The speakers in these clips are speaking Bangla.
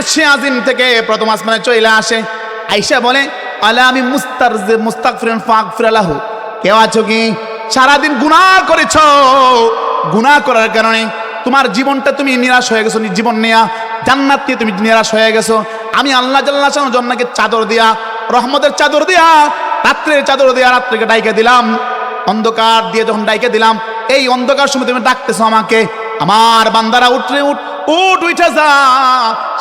আরশে আজিম থেকে প্রথম আসমানে চলে আসে, আয়েশা বলে আলা আমি মুস্তাগফিরুন ফাগফির লাহু, কেউ আছো কি সারাদিন গুনাহ করেছো, গুনাহ করার কারণে তোমার জীবনটা তুমি নিরাশ হয়ে গেছো, জীবন নিয়া জান্নাত নিয়ে তুমি নিরাশ হয়ে গেছো, আমি আল্লাহ জাল্লাহ শাআনহু জন্নাকে চাদর দিয়া, রহমতের চাদর দিয়া, রাত্রের চাদর দিয়া রাত্রিকে ডাইকে দিলাম, অন্ধকার দিয়ে যখন ডাইকে দিলাম, এই অন্ধকার সময় তুমি ডাকতেছো আমাকে, আমার বান্দারা উঠে যা,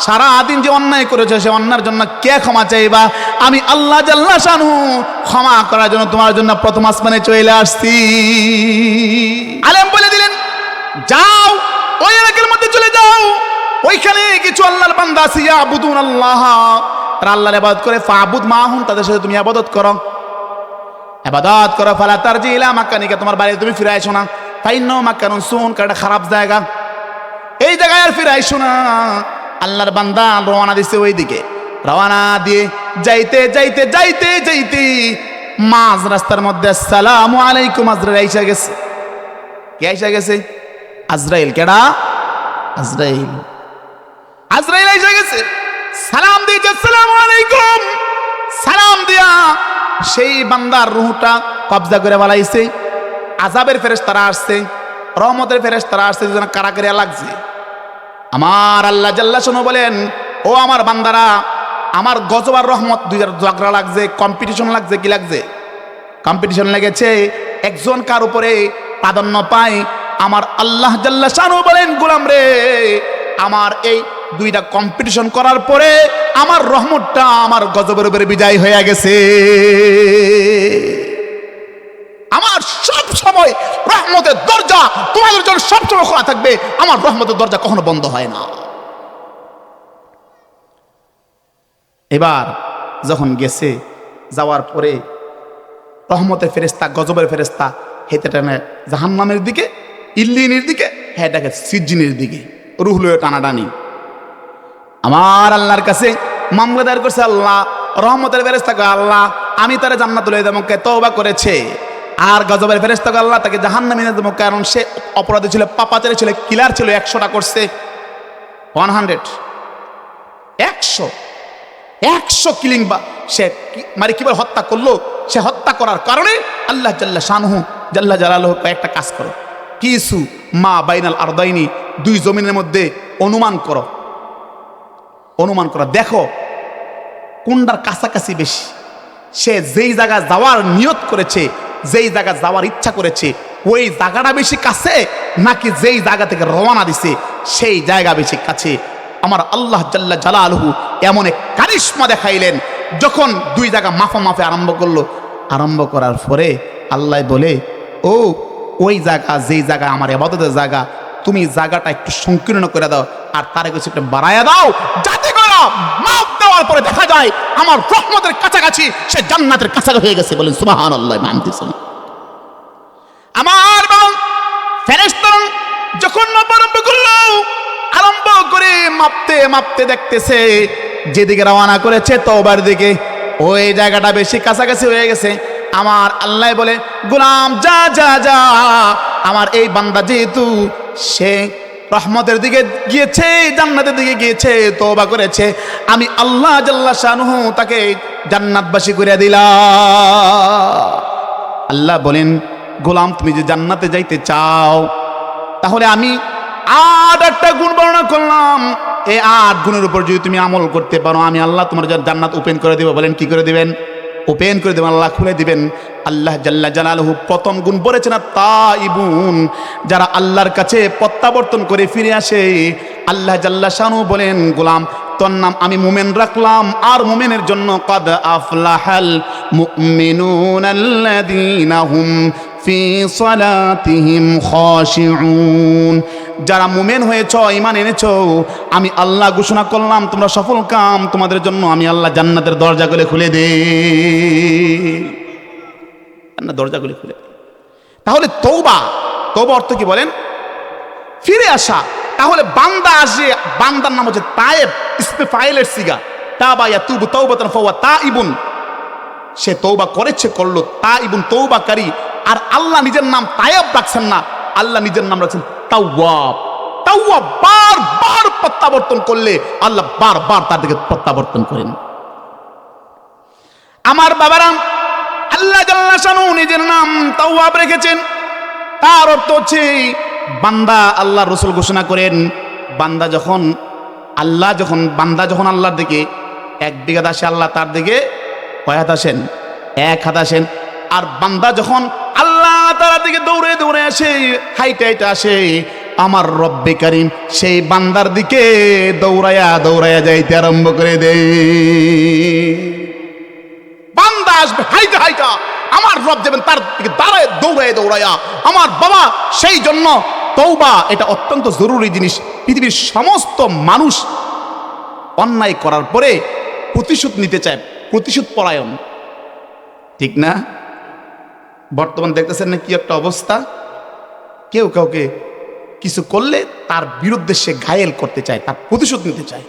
সারাদিন যে অন্যায় করেছে সে অন্যায়ের জন্য কে ক্ষমা চাইবা, আমি আল্লাহ জাল্লাহ শাআনহু ক্ষমা করার জন্য তোমার জন্য প্রথম আসমানে চলে আসছি। আলেম বলে দিলেন যাও ওই এলাকার মধ্যে চলে যাও, ওইখানে কিছু আল্লাহর বান্দা আছে ইয়াবুদুন আল্লাহ, তারা আল্লাহর ইবাদত করে, ফাবুদ মাহুম, তাদের সাথে তুমি ইবাদত করো, ইবাদত করো, ফালা তারজি ইলা মাক্কানিকা, তোমার বাড়িতে তুমি ফিরে আইসো না, ফাইন্নাহু মাক্কানুন সুন, কারণ খারাপ জায়গা, এই জায়গায় আর ফিরে আইসো না। আল্লাহর বান্দা রওনা দিছে ওই দিকে, রওনা দিয়ে যাইতে যাইতে যাইতে যাইতে মাঝ রাস্তার মধ্যে আসসালামু আলাইকুম আজরাইল আইসা গেছে। কে আইসা গেছে? আজরাইল। কেডা? আজরাইল। আজরাইল আইসা গেছে, সালাম দিয়েছে আসসালামু আলাইকুম, সালাম দিয়া সেই বান্দার রূহটা কবজা করে বালাইছে। আযাবের ফেরেশতারা আসছে, রহমতের ফেরেশতারা আসছে, যেন কারাকারি লাগছে। আমার আল্লাহ জাল্লাহ শাআনহু বলেন ও আমার বান্দারা, আমার গজব আর রহমত দুইটার ঝগড়া লাগছে, কম্পিটিশন লাগছে। কি লাগছে? কম্পিটিশন লেগেছে, একজন কার উপরে প্রাধান্য পায়। আমার আল্লাহ জাল্লাহ শাআনহু বলেন গোলাম রে, আমার এই দুইটা কম্পিটিশন করার পরে আমার রহমতটা আমার গজবের উপরে বিজয় হয়ে গেছে। আমার সব সময় রহমতের দরজা তোমাদের জন্য সব সময় খোলা থাকবে, আমার রহমতের দরজা কখনো বন্ধ হয় না। এবার যখন গেছে, যাওয়ার পরে রহমতের ফেরেশতা, গজবের ফেরেশতা হেঁটে টানে জাহান্নামের দিকে, ইল্লিনের দিকে, হেঁটাকে সিজ্জিনের দিকে, রূহ লয়ে টানাটানি। আমার আল্লাহর কাছে মামলা দায়ের করছে, আল্লাহ রহমতের ফেরেশতাকে, আল্লাহ আমি তারা জান্নাত লয়ে দেব, তওবা করেছে। আর গজবের ফেরেশতাকে আল্লাহ তাকে জাহান্নামে নিয়ে দেব, কারণ সে অপরাধী ছিল, পাপাচারী ছিল, কিলার ছিল, 100টা করছে, 100 কিলিং, বা সে মানে কিভাবে হত্যা করলো, সে হত্যা করার কারণে আল্লাহ জাল্লা শানহু জাল্লা জালালুহু একটা কাজ করো, কিছু মা বাইনাল আরদাইনি, দুই জমিনের মধ্যে অনুমান করো, দেখো কোনটার কাছাকাছি বেশি। সে যেই জায়গা যাওয়ার নিয়ত করেছে, যেই জায়গা যাওয়ার ইচ্ছা করেছে, ওই জায়গাটা বেশি কাছে, নাকি যেই জায়গা থেকে রওনা দিছে সেই জায়গা বেশি কাছে। আমার আল্লাহ জাল্লা জালালুহু এমন এক কারিশমা দেখাইলেন, যখন দুই জায়গা মাফে আরম্ভ করলো, আরম্ভ করার পরে আল্লাহ বলে ও ওই জায়গা, যেই জায়গা আমার ইবাদতের জায়গা, তুমি জায়গাটা একটু সংকীর্ণ করে দাও, আর তার কিছু একটু বাড়াইয়া দাও, যাতে করে মাফ দেওয়ার পরে দেখা যায় আমার রহমতের কাছাকাছি, সে জান্নাতের কাছাকাছি হয়ে গেছে। বলেন সুবহানাল্লাহ। মানতেছেন আমার ফেরেশতা যখন মাপ আরম্ভ করলো, আরম্ভ করে মাপতে মাপতে দেখতেছে যেদিকে রওনা করেছে তওবার দিকে, ওই জায়গাটা বেশি কাছাকাছি হয়ে গেছে। আমার আল্লাহ বলে গোলাম যা যা যা, আমার এই বান্দা যেহেতু সে রহমতের দিকে গিয়েছে, জান্নাতের দিকে গিয়েছে, তওবা করেছে, আমি আল্লাহ জাল্লা শানহু তাকে জান্নাতবাসী করে দিলাম। আল্লাহ বলেন গোলাম তুমি যে জান্নাতে যাইতে চাও, তাহলে আমি 8টা গুণ বর্ণনা করলাম, এই 8 গুণের উপর যদি তুমি আমল করতে পারো, আমি আল্লাহ তোমার জান্নাত ওপেন করে দেব। বলেন কি করে দিবেন? ওপেন করে দেবেন, আল্লাহ খুলে দিবেন। আল্লাহ জাল্লা জালালুহু প্রথম গুণ বলেছেন তাইবুন, যারা আল্লাহর কাছে প্রত্যাবর্তন করে ফিরে আসে। আল্লাহ জাল্লা শানহু বলেন গোলাম তোর নাম আমি মুমিন রাখলাম, আর মুমিনের জন্য কদ আফলাহাল মুমিনুনাল্লাযীনা হুম ফি সালাতিহিম খাশিউন, যারা মুমিন হয়েছ, ঈমান এনেছো, আমি আল্লাহ ঘোষণা করলাম তোমরা সফল কাম, তোমাদের জন্য আমি আল্লাহ জান্নাতের দরজাগুলো খুলে দেই, দরজাগুলো খুলে। তাহলে তওবা, তওবা অর্থ কি বলেন? ফিরে আসা। তাহলে বান্দা আসে, বান্দার নাম হচ্ছে তায়েব, ইসমে ফাইলের সিগা, তাবা ইয়াতুবু তাওবাতান ফাহুয়া তাইবুন, সে তওবা করেছে, করলো, তাইবুন তওবাকারী। আর আল্লাহ নিজের নাম তায়েব রাখছেন না, আল্লাহ নিজের নাম রাখছেন তাওয়াব। তাওয়াব বারবার প্রত্যাবর্তন করলে আল্লাহ বারবার তার দিকে প্রত্যাবর্তন করেন। আমার বাবারা, আল্লাহ জাল্লা শানহু নিজের নাম তাওয়াব রেখেছেন। তার অর্থ হচ্ছে বান্দা, আল্লাহ রাসূল ঘোষণা করেন, বান্দা যখন আল্লাহর দিকে এক বিঘাত আসে, আল্লাহ তার দিকে কয় হাত আসেন? এক হাত আসেন। আর বান্দা যখন আল্লাহ তার দিকে দৌড়ে দৌড়ে আসে, হাইটে হাইটে আসে, আমার রব্বে কারীম সেই বান্দার দিকে দৌড়ায়া দৌড়ায়া যাইতে আরম্ভ করে দেয়। বান্দা আসবে হাইটা হাইটা, আমার রব যাবেন তার দিকে দাঁড়ায় দৌড়ায় দৌড়ায়া। আমার বাবা, সেই জন্য তওবা এটা অত্যন্ত জরুরি জিনিস। পৃথিবীর সমস্ত মানুষ অন্যায় করার পরে প্রতিশোধ নিতে চায়, প্রতিশোধ পরায়ণ, ঠিক না? বর্তমান দেখতেছেন না কি একটা অবস্থা? কেউ কাউকে কিছু করলে তার বিরুদ্ধে সে ঘায়েল করতে চায়, তার প্রতিশোধ নিতে চায়।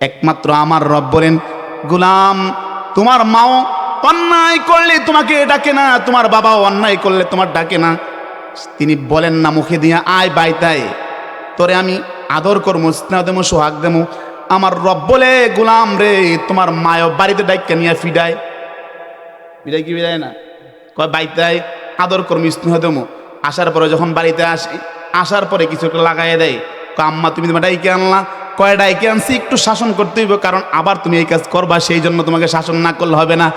একমাত্র আমার রব বলেন, গোলাম তোমার মাও অন্যায় করলে তোমাকে ডাকে না, তোমার বাবাও অন্যায় করলে তোমার ডাকে না। তিনি বলেন না মুখে দিয়া, আয় বাইতায় তোরে আমি আদর করবো, স্নেহ দেবো, সোহাগ দেবো। আমার রব বলে, গোলাম রে তোমার মায়ও বাড়িতে ডাইকা নিয়ে ফিডায়, বিদায় কি বিদায় না, কয় বাইতায় আদর করবো, স্নেহ দেবো। আসার পরে যখন বাড়িতে আসে, আসার পরে কিছু একটা লাগাই দেয়, কয় আম্মা তুমি তোমার ডাইকে আনলা, কয় ডাইকে আনছি, একটু শাসন করতে হইব, কারণ আবার তুমি এই কাজ করবা, সেই জন্য তোমাকে শাসন না করলে হবে না।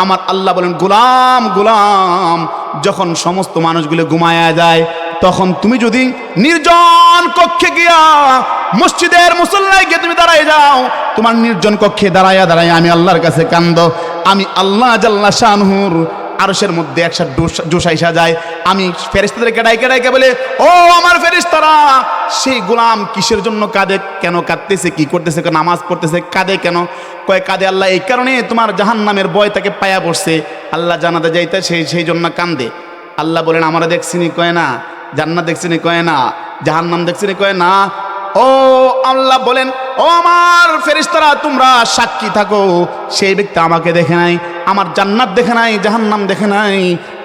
আমার আল্লাহ বলেন, গোলাম গোলাম যখন সমস্ত মানুষগুলো ঘুমায়া যায়, তখন তুমি যদি নির্জন কক্ষে গিয়া মসজিদের মুসল্লায় গিয়ে তুমি দাঁড়ায় যাও, তোমার নির্জন কক্ষে দাঁড়ায়া দাঁড়ায় আমি আল্লাহর কাছে কান্দ, আমি আল্লাহ জাল্লা শানহুর আরশের মধ্যে একসাথে জোশাইসা যায়। আমি ফেরেশতাদেরকে ডাইকে ডাইকে বলে, ও আমার ফেরেশতারা, সেই গোলাম কিসের জন্য কাঁদে, কেন কাঁদতেছে, কি করতেছে, নামাজ পড়তেছে, কাঁদে কেন? কয় কাঁদে আল্লাহ এই কারণে, তোমার জাহান্নামের ভয় তাকে পায়া পড়ছে, আল্লাহ জানাতে যাইতে সেই জন্য কান্দে। আল্লাহ বলেন, আমরা দেখছিনি? কয় না। জান্নাত দেখছিনি? কয় না। জাহান্নাম দেখছিনি? কয় না। ও আল্লাহ বলেন, ও আমার ফেরেশতারা তোমরা সাক্ষী থাকো, সেই ব্যক্তি আমাকে দেখে নাই, আমার জান্নাত দেখে নাই, জাহান্নাম দেখে নাই,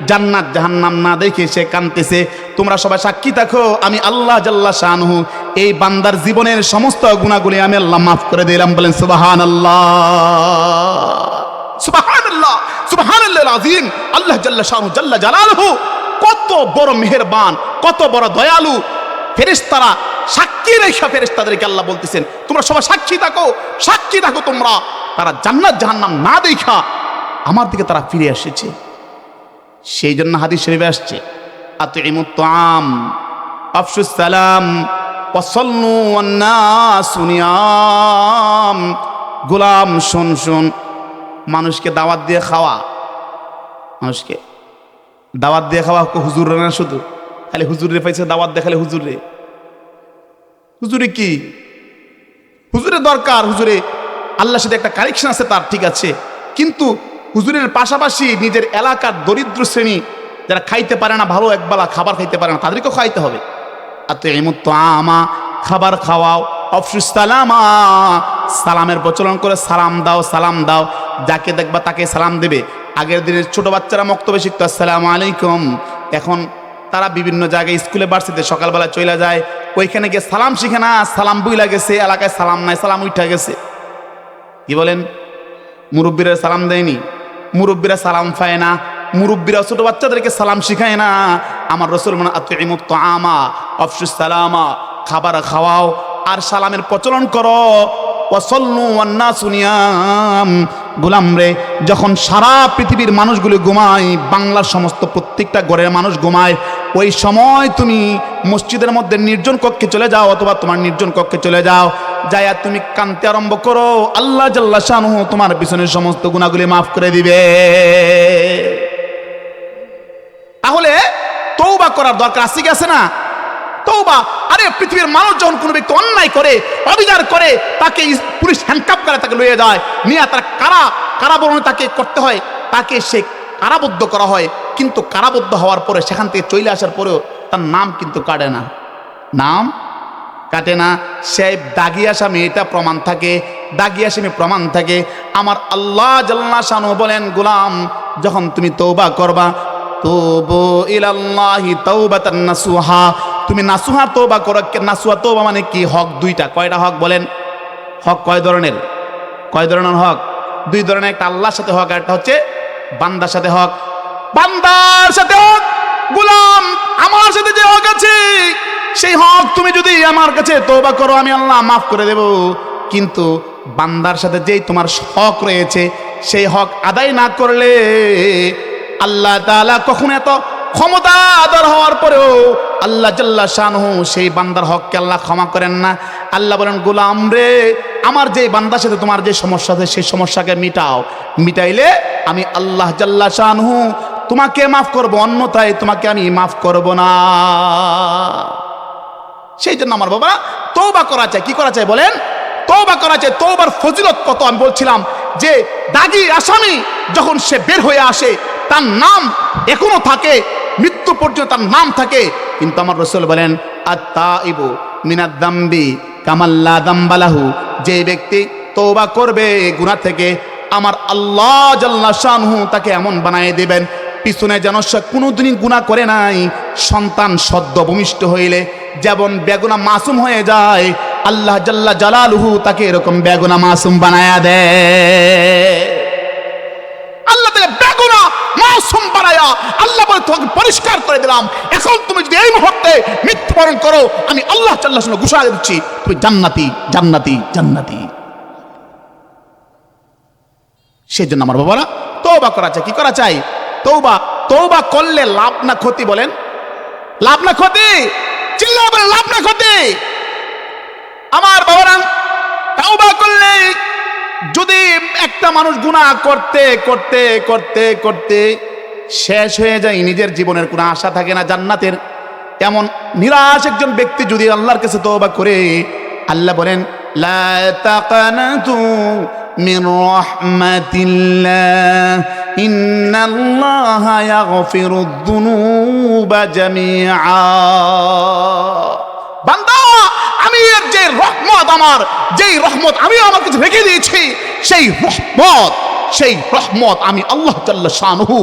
জান্নাত জাহান্নাম না দেখে সে কাঁদতেছে, তোমরা সবাই সাক্ষী থাকো, আমি আল্লাহ জাল্লা শানহু এই বান্দার জীবনের সমস্ত গুনাহগুলি আমি আল্লাহ মাফ করে দিলাম। বলেন সুবহানাল্লাহ, সুবহানাল্লাহ, সুবহানাল্লাহিল আযীম। আল্লাহ জাল্লা শানহু জাল্লা জালালুহু কত বড় মেহেরবান, কত বড় দয়ালু। ফেরেশতারা সাক্ষী রেখা ফেরেশতাদেরকে আল্লাহ বলতেছেন, তোমরা সবাই সাক্ষী থাকো, সাক্ষী থাকো তোমরা, তারা জান্নাত জাহান্নাম না দেখা আমার দিকে তারা ফিরে এসেছে। সেই জন্য হাদিস শরীফে আসছে, আতিমুত তাআম আফশুস সালাম ওয়াসাল্লু ওয়ান নাসু নিয়াম। গোলাম শোন শোন, মানুষকে দাওয়াত দিয়ে খাওয়া, মানুষকে দাওয়াত দিয়ে খাওয়া, হুজুর না শুধু, খালি হুজুরে পাইছে দাওয়াত দেখালে হুজুরে, হুজুরে কি, হুজুরে দরকার, হুজুরে আল্লাহর সাথে একটা কানেকশন আছে তার, ঠিক আছে, কিন্তু হুজুরের পাশাপাশি নিজের এলাকার দরিদ্র শ্রেণী যারা খাইতে পারে না, ভালো একবেলা খাবার খাইতে পারে না, তাদেরকেও খাইতে হবে। আতিমুত তাআমা, খাবার খাওয়াও, আফশুস সালামা, সালামের প্রচলন করে সালাম দাও, সালাম দাও, যাকে দেখবা তাকে সালাম দেবে। আগের দিনের ছোট বাচ্চারা মক্তবে শিখতো আসসালামু আলাইকুম, এখন তারা বিভিন্ন জায়গায় স্কুলে বাড়ছিতে সকালবেলা চলে যায়, ওইখানে গিয়ে সালাম শিখে না, সালাম বুইলা গেছে, এলাকায় সালাম নাই, সালাম উঠা গেছে। কি বলেন? মুরব্বীরা সালাম দেয়নি, মুরব্বীরা সালাম পায় না, মুরব্বীরা ছোট বাচ্চাদেরকে সালাম শিখায় না। আমার রাসূল বলেন, আতিমুত তাআমা আফশুস সালামা, খাবার খাওয়াও আর সালামের প্রচলন করো। ওয়াসাল্লু ওয়ান নাসু নিয়াম। গোলাম রে, যখন সারা পৃথিবীর মানুষগুলো ঘুমায়, বাংলার সমস্ত প্রত্যেকটা ঘরের মানুষ ঘুমায়, ওই সময় তুমি মসজিদের মধ্যে নির্জন কক্ষে চলে যাও, অথবা তোমার নির্জন কক্ষে চলে যাও, যাইয়া তুমি কাঁদতে আরম্ভ করো, আল্লাহ জাল্লা শানহু তোমার পিছনের সমস্ত গুনাহগুলি মাফ করে দিবে। তাহলে তওবা করার দরকার আছে কি আছে না? তওবা, আরে পৃথিবীর মানুষ যখন কোনো ব্যক্তি অন্যায় করে, অবিচার করে, তাকে পুলিশ হ্যান্ডকাপ করে তাকে লয়ে যায়, নিয়ে তার কারাবরণে তাকে করতে হয়, তাকে সে কারাবদ্ধ করা হয়, কিন্তু কারাবদ্ধ হওয়ার পরে সেখান থেকে চলে আসার পরেও তার নাম কিন্তু কাটে না, নাম কাটে না। সে দাগি আসামি, এটা প্রমাণ থাকে, দাগি আসামি প্রমাণ থাকে। আমার আল্লাহ জাল্লা শানহু বলেন, গোলাম যখন তুমি তওবা করবা, তুবু ইলাল্লাহি তাওবাতান নাসুহা, তুমি নাসুহা তওবা করো। নাসুহা তওবা মানে কি? হক দুইটা। কয়টা হক বলেন? হক কয় ধরনের? কয় ধরনের হক? দুই ধরনের। একটা আল্লাহর সাথে হক, আর একটা হচ্ছে বান্দার সাথে হক। বান্দার সাথে হক, গোলাম আমার সাথে যে হক আছে সেই হক তুমি যদি আমার কাছে তওবা করো আমি আল্লাহ মাফ করে দেব। কিন্তু বান্দার সাথে যেই তোমার হক রয়েছে সেই হক আদায় না করলে আল্লাহ তাআলা কখনো এত ক্ষমতা আদর হওয়ার পরেও আল্লাহ জাল্লা শানহু সেই বান্দার হককে আল্লাহ ক্ষমা করেন না। আল্লাহ বলেন, গোলাম রে, আমার যে বান্দার সাথে তোমার যে সমস্যা আছে সেই সমস্যাকে মিটাও। মিটাইলে আমি আল্লাহ জাল্লা শানহু তোমাকে মাফ করব, অন্যথায় তোমাকে আমি মাফ করব না। সেই জন্য আমার বাবা তওবা করা চাই। কি করা চাই বলেন? তওবা করা চাই। তওবার ফজিলত কত আমি বলছিলাম যে দাগী আসামি যখন সে বের হয়ে আসে তার নাম এখনো থাকে, মৃত্যু পর্যন্ত তার নাম থাকে। কিন্তু আমার রাসূল বলেন, আত-তাইবু মিনাদ দামবি কামাল্লা দামবালাহু, যে ব্যক্তি তওবা করবে গুনাহ থেকে আমার আল্লাহ জাল্লা শানহু তাকে এমন বানিয়ে দিবেন পিছনে যেন সে কোনোদিনই গুনাহ করে নাই। সন্তান সদ্য ভূমিষ্ঠ হইলে যেমন বেগুনা মাসুম হয়ে যায়, আল্লাহ জাল্লা জালালুহু তাকে এরকম বেগুনা মাসুম বানায়া দেয়। আল্লাহ তাকে বেগুনা মাসুম বানায়া আল্লাহ বলে তোমাকে পরিষ্কার করে দিলাম। এখন তুমি যদি এই মুহূর্তে মৃত্যুবরণ করো আমি আল্লাহ জাল্লা শানহু ঘোষণা দিচ্ছি তুমি জান্নাতি, জান্নাতি, জান্নাতি। সেই জন্য আমার বাবারা তওবা করা চাই। কি করা চাই? তওবা করলে লাভ না ক্ষতি বলেন? লাভ না ক্ষতি? চিল্লায় বলেন, লাভ না ক্ষতি? আমার বাবারা তওবা করলে যদি একটা মানুষ গুনাহ করতে করতে করতে করতে শেষ হয়ে যায়, নিজের জীবনের কোনো আশা থাকে না জান্নাতের, এমন নিরাশ একজন ব্যক্তি যদি আল্লাহর কাছে তওবা করে, আল্লাহ বলেন, লা তাকানাতু মিন রাহমাতিল্লাহ ইন্নাল্লাহা ইয়াগফিরুদ যুনুবা জামিআ। বান্দা, আমি এর যে রহমত, আমার যেই রহমত আমি আমার কাছে রেখে দিয়েছি সেই রহমত আমি আল্লাহ জাল্লা শানহু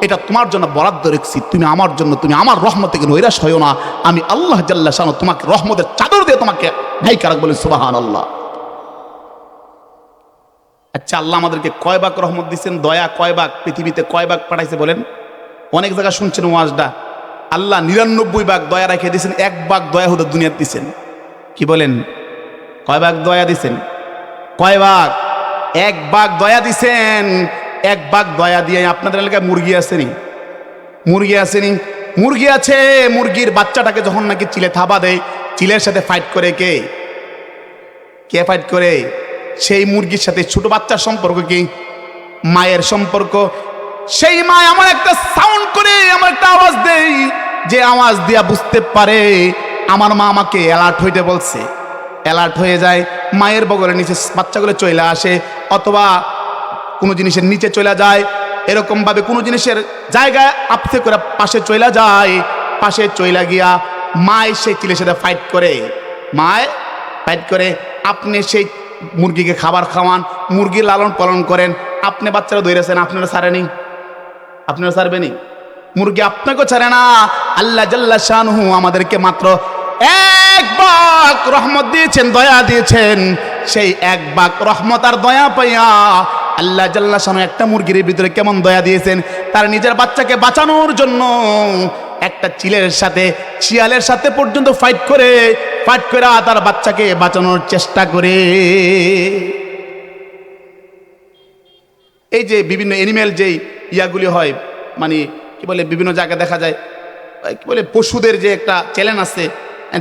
এটা তোমার জন্য বরাদ্দ রেখেছি। তুমি আমার জন্য, তুমি আমার রহমত থেকে নৈরাশ হইও না। আমি আল্লাহ জাল্লা শানহু তোমাকে রহমতের চাদর দিয়ে তোমাকে ঢাইকা রাখবো। বলেন সুবহানাল্লাহ। আচ্ছা, আল্লাহ আমাদেরকে কয় ভাগ রহমত দিচ্ছেন? দয়া কয় ভাগ? পৃথিবীতে কয় ভাগ পাঠাইছে বলেন? অনেক জায়গায় শুনছেন ওয়াজটা, আল্লাহ 99 ভাগ দয়া রেখে দিয়েছেন, 1 ভাগ দয়া হুদা দুনিয়াতে দিচ্ছেন। কি বলেন? কয় ভাগ দয়া দিছেন? কয় ভাগ? 1 ভাগ দয়া দিছেন। 1 ভাগ দয়া দিয়ে আপনাদের এলাকায় মুরগি আসেনি? মুরগি আসেনি? মুরগি আছে। মুরগির বাচ্চাটাকে যখন নাকি চিলে থাবা দেয়, চিলের সাথে ফাইট করে কে? কে ফাইট করে? সেই মুরগির সাথে ছোট বাচ্চার সম্পর্ক কি? মায়ের সম্পর্ক। সেই মা এমন একটা সাউন্ড করে, এমন একটা আওয়াজ দেয় যে আওয়াজ দিয়া বুঝতে পারে আমার মা আমাকে অ্যালার্ট হইতে বলছে। অ্যালার্ট হয়ে যায়, মায়ের বগলের নিচে বাচ্চাগুলো চলে আসে, অথবা কোনো জিনিসের নিচে চলে যায়, এরকমভাবে কোনো জিনিসের জায়গায় আপতে করে পাশে চলে যায়। পাশে চলে গিয়া মায় সেই চিলের সাথে ফাইট করে। মায় ফাইট করে। আপনি সেই মুরগিকে খাবার খাওয়ান, মুরগি লালন পালন করেন, আপনি বাচ্চারা ধরেছেন, আপনারা ছাড়েনি? আপনারা ছাড়বেনি? মুরগি আপনাকেও ছাড়ে না। আল্লাহ জাল্লা শানহু আমাদেরকে মাত্র 1 ভাগ রহমত দিয়েছেন, দয়া দিয়েছেন। সেই 1 ভাগ রহমত আর দয়া পাইয়া আল্লাহ জাল্লা শানহু একটা মুরগির ভিতরে কেমন দয়া দিয়েছেন, তার নিজের বাচ্চাকে বাঁচানোর জন্য একটা শিয়ালের সাথে পর্যন্ত ফাইট করে তার বাচ্চাকে বাঁচানোর চেষ্টা করে। এই যে বিভিন্ন অ্যানিমেল যেই ইয়াগুলি হয়, মানে কি বলে, বিভিন্ন জায়গায় দেখা যায়, কি বলে, পশুদের যে একটা চ্যানেল আছে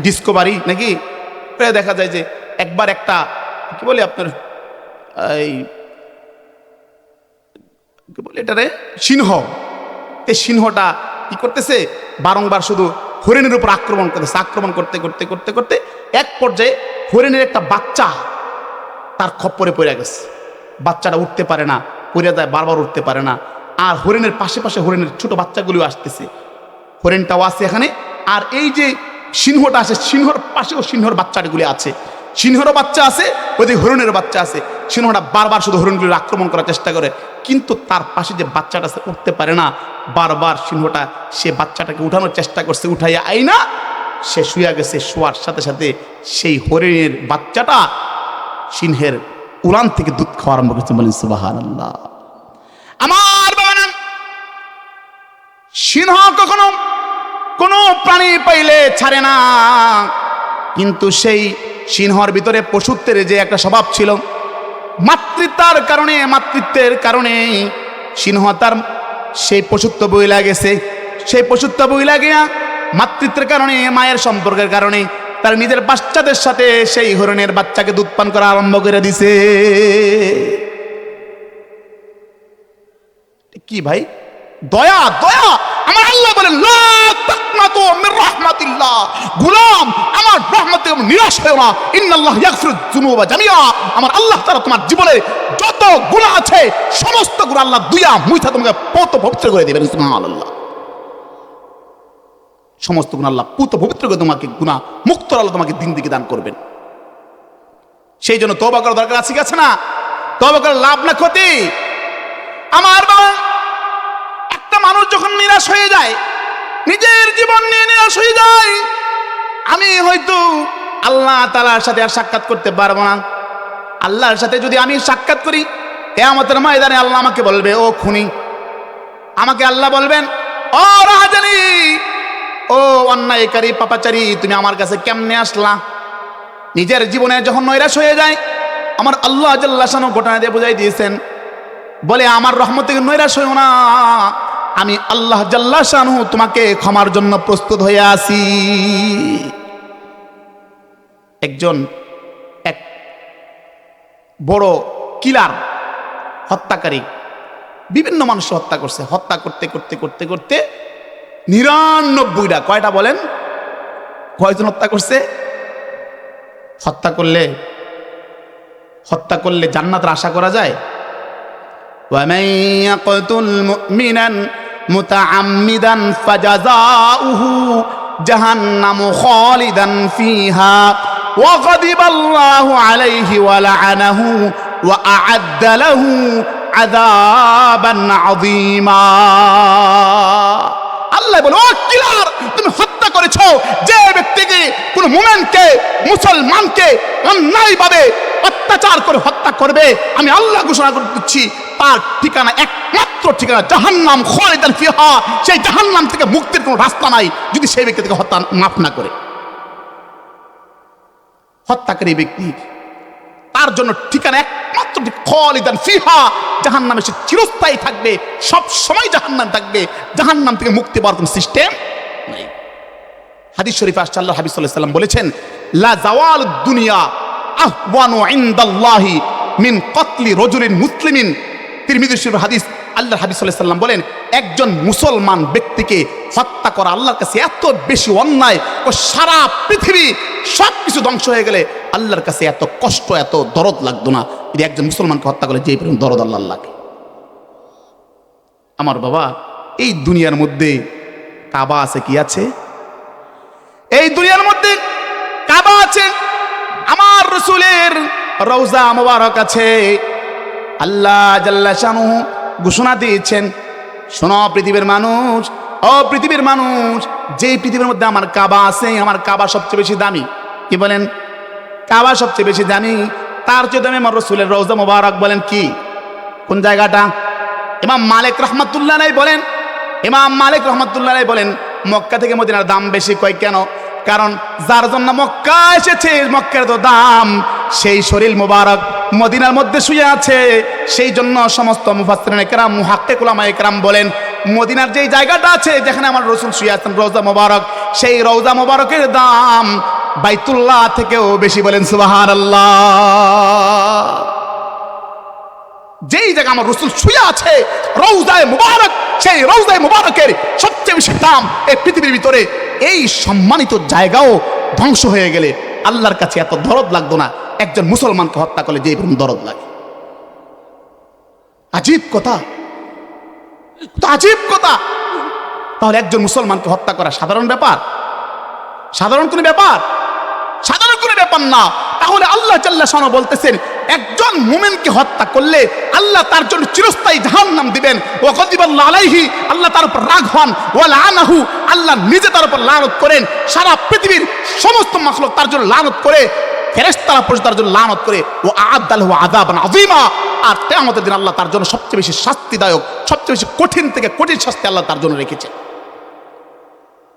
ডিসকভারি নাকি, দেখা যায় যে একবার একটা কি বলে আপনার এই কি বলে এটারে সিংহ, এই সিংহটা কি করতেছে, বারংবার শুধু হরিণের উপর আক্রমণ করতেছে। আক্রমণ করতে করতে করতে করতে এক পর্যায়ে হরিণের একটা বাচ্চা তার খপ্পরে পড়ে গেছে। বাচ্চাটা উঠতে পারে না, পড়ে যায়, বারবার উঠতে পারে না। আর হরিণের পাশে পাশে হরিণের ছোট বাচ্চাগুলিও আসতেছে, হরিণটাও আছে এখানে। আর এই যে সিংহটা আছে, সিংহর পাশেও সিংহর বাচ্চাগুলি আছে, সিংহরও বাচ্চা আছে, ওইদিকে হরিণের বাচ্চা আছে। সিংহটা বারবার শুধু হরিণগুলির আক্রমণ করার চেষ্টা করে, কিন্তু তার পাশে যে বাচ্চাটা আছে উঠতে পারে না। বারবার সিংহটা সে বাচ্চাটাকে উঠানোর চেষ্টা করছে, উঠাইয়া আইনা সে শুয়ে গেছে, শোয়ার সাথে সাথে সেই হরিণের বাচ্চাটা সিংহের উলান থেকে দুধ খাওয়া আরম্ভ করেছে। বলেন সুবহানাল্লাহ। আমার বাবা, সিংহ কখনো কোনো প্রাণী পাইলে ছাড়ে না, কিন্তু সেই সিংহর ভিতরে পশুত্বের যে একটা স্বভাব ছিল, মাতৃত্বের কারণে সিংহ তার সেই পশুত্ব বইলা গেছে। সেই পশুত্ব বইলা গিয়া মাতৃত্বের কারণে, মায়ের সম্পর্কের কারণে তার নিজের বাচ্চাদের সাথে সেই হরিণের বাচ্চাকে দুধ পান করা আরম্ভ করে দিছে। কি ভাই, দয়া দয়া। আমার আল্লাহ বলেন লা তাকনাতু মির রাহমাতিল্লাহ, গোলাম আমার রহমত থেকে নিরাশ হয়ো না। ইন্নাল্লাহ ইয়াগফিরুয যুনুবা জামিআ, আমার আল্লাহ তাআলা তোমার জীবনে যত গুনাহ আছে সমস্ত গুনাহ আল্লাহ দুইয়া মুইথা তোমাকে পত পবিত্র করে দিবেন। সুবহানাল্লাহ। সমস্ত গুনাহ আল্লাহ পুত পবিত্র করে তোমাকে গুনাহ মুক্ত আল্লাহ তোমাকে দিন দিকে দান করবেন। সেই জন্য তওবা করার দরকার আছে কি আছে না? তওবা করে লাভ না ক্ষতি? আমার বাবা, একটা মানুষ যখন নিরাশ হয়ে যায়, নিজের জীবন নিয়ে নিরাশ হয়ে যায়, আমি হয়তো আল্লাহ তাআলার সাথে আর সাক্ষাৎ করতে পারবো না। আল্লাহর সাথে যদি আমি সাক্ষাৎ করি, কিয়ামতের ময়দানে আল্লাহ আমাকে বলবে ও খুনি, আমাকে আল্লাহ বলবেন ও রাহাজানি, ও অন্যায়কারী পাপাচারী, তুমি আমার কাছে কেমনে আসলা? নিজের জীবনে যখন নৈরাশ হয়ে যায়, আমার আল্লাহ জাল্লা শানহু ঘটনা দিয়ে বুঝাই দিয়েছেন, বলে আমার রহমত থেকে নৈরাশ হইও না, আমি আল্লাহ জাল্লা শানহু তোমাকে ক্ষমার জন্য প্রস্তুত হয়ে আছি। এক বড় কিলার, হত্যাকারী, বিভিন্ন মানুষ হত্যা করছে। হত্যা করতে করতে করতে করতে 99টা, কয়টা বলেন? কয়জন হত্যা করছে? হত্যা করলে জান্নাতের আশা করা যায়? وَمَن يَقْتُلْ مُؤْمِنًا مُتَعَمِّدًا فَجَزَاؤُهُ جَهَنَّمُ خَالِدًا فِيهَا وَغَضِبَ اللَّهُ عَلَيْهِ وَلَعَنَهُ وَأَعَدَّ لَهُ عَذَابًا عَظِيمًا। আল্লাহ বলে, ও কিলার, তুমি হত্যা করেছো যে ব্যক্তিকে, কোন মুমিনকে, মুসলমানকে অন্যায়ভাবে অত্যাচার করে হত্যা করবে, আমি আল্লাহ ঘোষণা করে দিচ্ছি তার ঠিকানা, একমাত্র ঠিকানা জাহান্নাম খালিদান ফিহা। সেই জাহান্নাম থেকে মুক্তির কোনো রাস্তা নাই যদি সেই ব্যক্তি থেকে হত্যা মাফ না করে। হত্যাকারী ব্যক্তি, তার জন্য ঠিকানা একমাত্র খালিদান ফিহা, জাহান্নামে সে চিরস্থায়ী থাকবে, সব সময় জাহান্নাম থাকবে, জাহান্নাম থেকে মুক্তি পাওয়ার কোনো সিস্টেম নাই। হাদিস শরীফে আসছে, আল্লাহ হাবিব সাল্লাল্লাহু আলাইহি ওয়াসাল্লাম বলেছেন, লা জাওয়ালুদ দুনিয়া আহওয়ানু ইনদাল্লাহি মিন কতলি রাজুলিন মুসলিমিন। তিরমিজি শরীফের হাদিস, আল্লাহ হাবিব সাল্লাল্লাহু আলাইহি ওয়াসাল্লাম বলেন, একজন মুসলমান ব্যক্তিকে হত্যা করা আল্লাহর কাছে এত বেশি অন্যায়, ও সারা পৃথিবী সবকিছু ধ্বংস হয়ে গেলে আল্লাহর কাছে এত কষ্ট, এত দরদ লাগতো না যদি একজন মুসলমানকে হত্যা করে যে পরিমাণ দরদ আল্লাহ লাগে। আমার বাবা, এই দুনিয়ার মধ্যে কাবা আছে কি আছে? এই দুনিয়ার মধ্যে কাবা আছে, আমার রাসূলের রওজা মুবারক আছে। আল্লাহ জাল্লা শানুহু ঘোষণা দিয়েছেন, শোনো পৃথিবীর মানুষ, ও পৃথিবীর মানুষ, যেই পৃথিবীর মধ্যে আমার কাবা আছে, আমার কাবা সবচেয়ে বেশি দামি। কি বলেন? কাবা সবচেয়ে বেশি দামি। তার চেয়ে দামি আমার রাসূলের রওজা মুবারক। বলেন কি, কোন জায়গাটা? ইমাম মালিক রাহমাতুল্লাহ আলাইহি বলেন, ইমাম মালিক রাহমাতুল্লাহ আলাইহি বলেন, মক্কা থেকে মদিনার দাম বেশি। কয় কেন? কারণ যার জন্য মক্কা এসেছে, মক্কার তো দাম, সেই শরীর মুবারক মদিনার মধ্যে শুয়ে আছে। সেই জন্য সমস্ত মুফাসসিরিন কেরাম, মুহাক্কিক উলামায়ে কেরাম বলেন, মদিনার যেই জায়গাটা আছে, যেখানে আমার রাসূল শুয়ে আছেন, রওজা মুবারক, সেই রওজা মুবারকের দাম বাইতুল্লাহ থেকেও বেশি। বলেন সুবহানাল্লাহ। যেই জায়গা আমার রাসূল শুয়ে আছে, রওজায়ে মুবারক, সেই রওজায়ে মুবারকের সবচেয়ে বেশি দাম এই পৃথিবীর ভিতরে। এই সম্মানিত জায়গাও ধ্বংস হয়ে গেলে আল্লাহর কাছে এত দরদ লাগতো না একজন মুসলমানকে হত্যা করলে যে দরদ লাগে। আজীব কথা, আজীব কথা। তাহলে একজন মুসলমানকে হত্যা করা সাধারণ ব্যাপার? সাধারণ কোনো ব্যাপার? সাধারণ কোনো ব্যাপার না। তাহলে আল্লাহ জাল্লা শানহু বলতেছেন একজন মুমিনকে হত্যা করলে আল্লাহ তার জন্য চিরস্থায়ী জাহান্নাম দিবেন। ওয়া গাদিবাল্লাহু আলাইহি, আল্লাহ তার উপর রাগ হন। ওয়া লাআনাহু, আল্লাহ নিজে তার উপর লানত করেন। সারা পৃথিবীর সমস্ত মাখলুক তার জন্য লানত করে, ফেরেশতারা পর্যন্ত তার জন্য লানত করে। ও আ'আদ্দা লাহু আযাবান আযীমা, আর কিয়ামতের দিন আল্লাহ তার জন্য সবচেয়ে বেশি শাস্তিদায়ক, সবচেয়ে বেশি কঠিন থেকে কঠিন শাস্তি আল্লাহ তার জন্য রেখেছেন।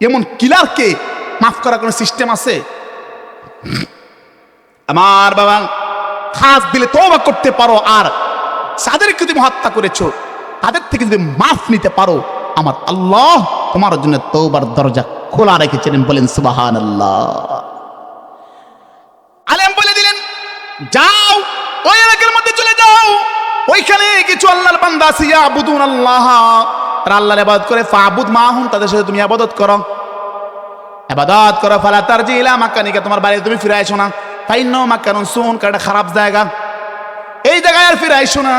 এমন কিলারকে মাফ করার কোনো সিস্টেম আছে? আমার বাবা, খাস দিলে তওবা করতে পারো, আর যাদেরকে তুমি হত্যা করেছো তাদের থেকে যদি মাফ নিতে পারো, আমার আল্লাহ তোমার জন্য তওবার দরজা খোলা রেখেছেন। বলেন সুবহানাল্লাহ। আলেম বলে দিলেন, যাও ওই এলাকার মধ্যে চলে যাও, ওইখানে কিছু আল্লাহর বান্দা আছে, ইয়াবুদুন আল্লাহ, তারা আল্লাহর ইবাদত করে। ফাবুদ মাহুম, তাদের সাথে তুমি ইবাদত করো, ইবাদত করো। ফালা তারজি ইলা মাকানিকা, তোমার বাড়ি তুমি ফিরে আইসো না। ফাইন্না মাকানুন সুন, কারণ এটা খারাপ জায়গা, এই জায়গায় আর ফিরে আইসো না।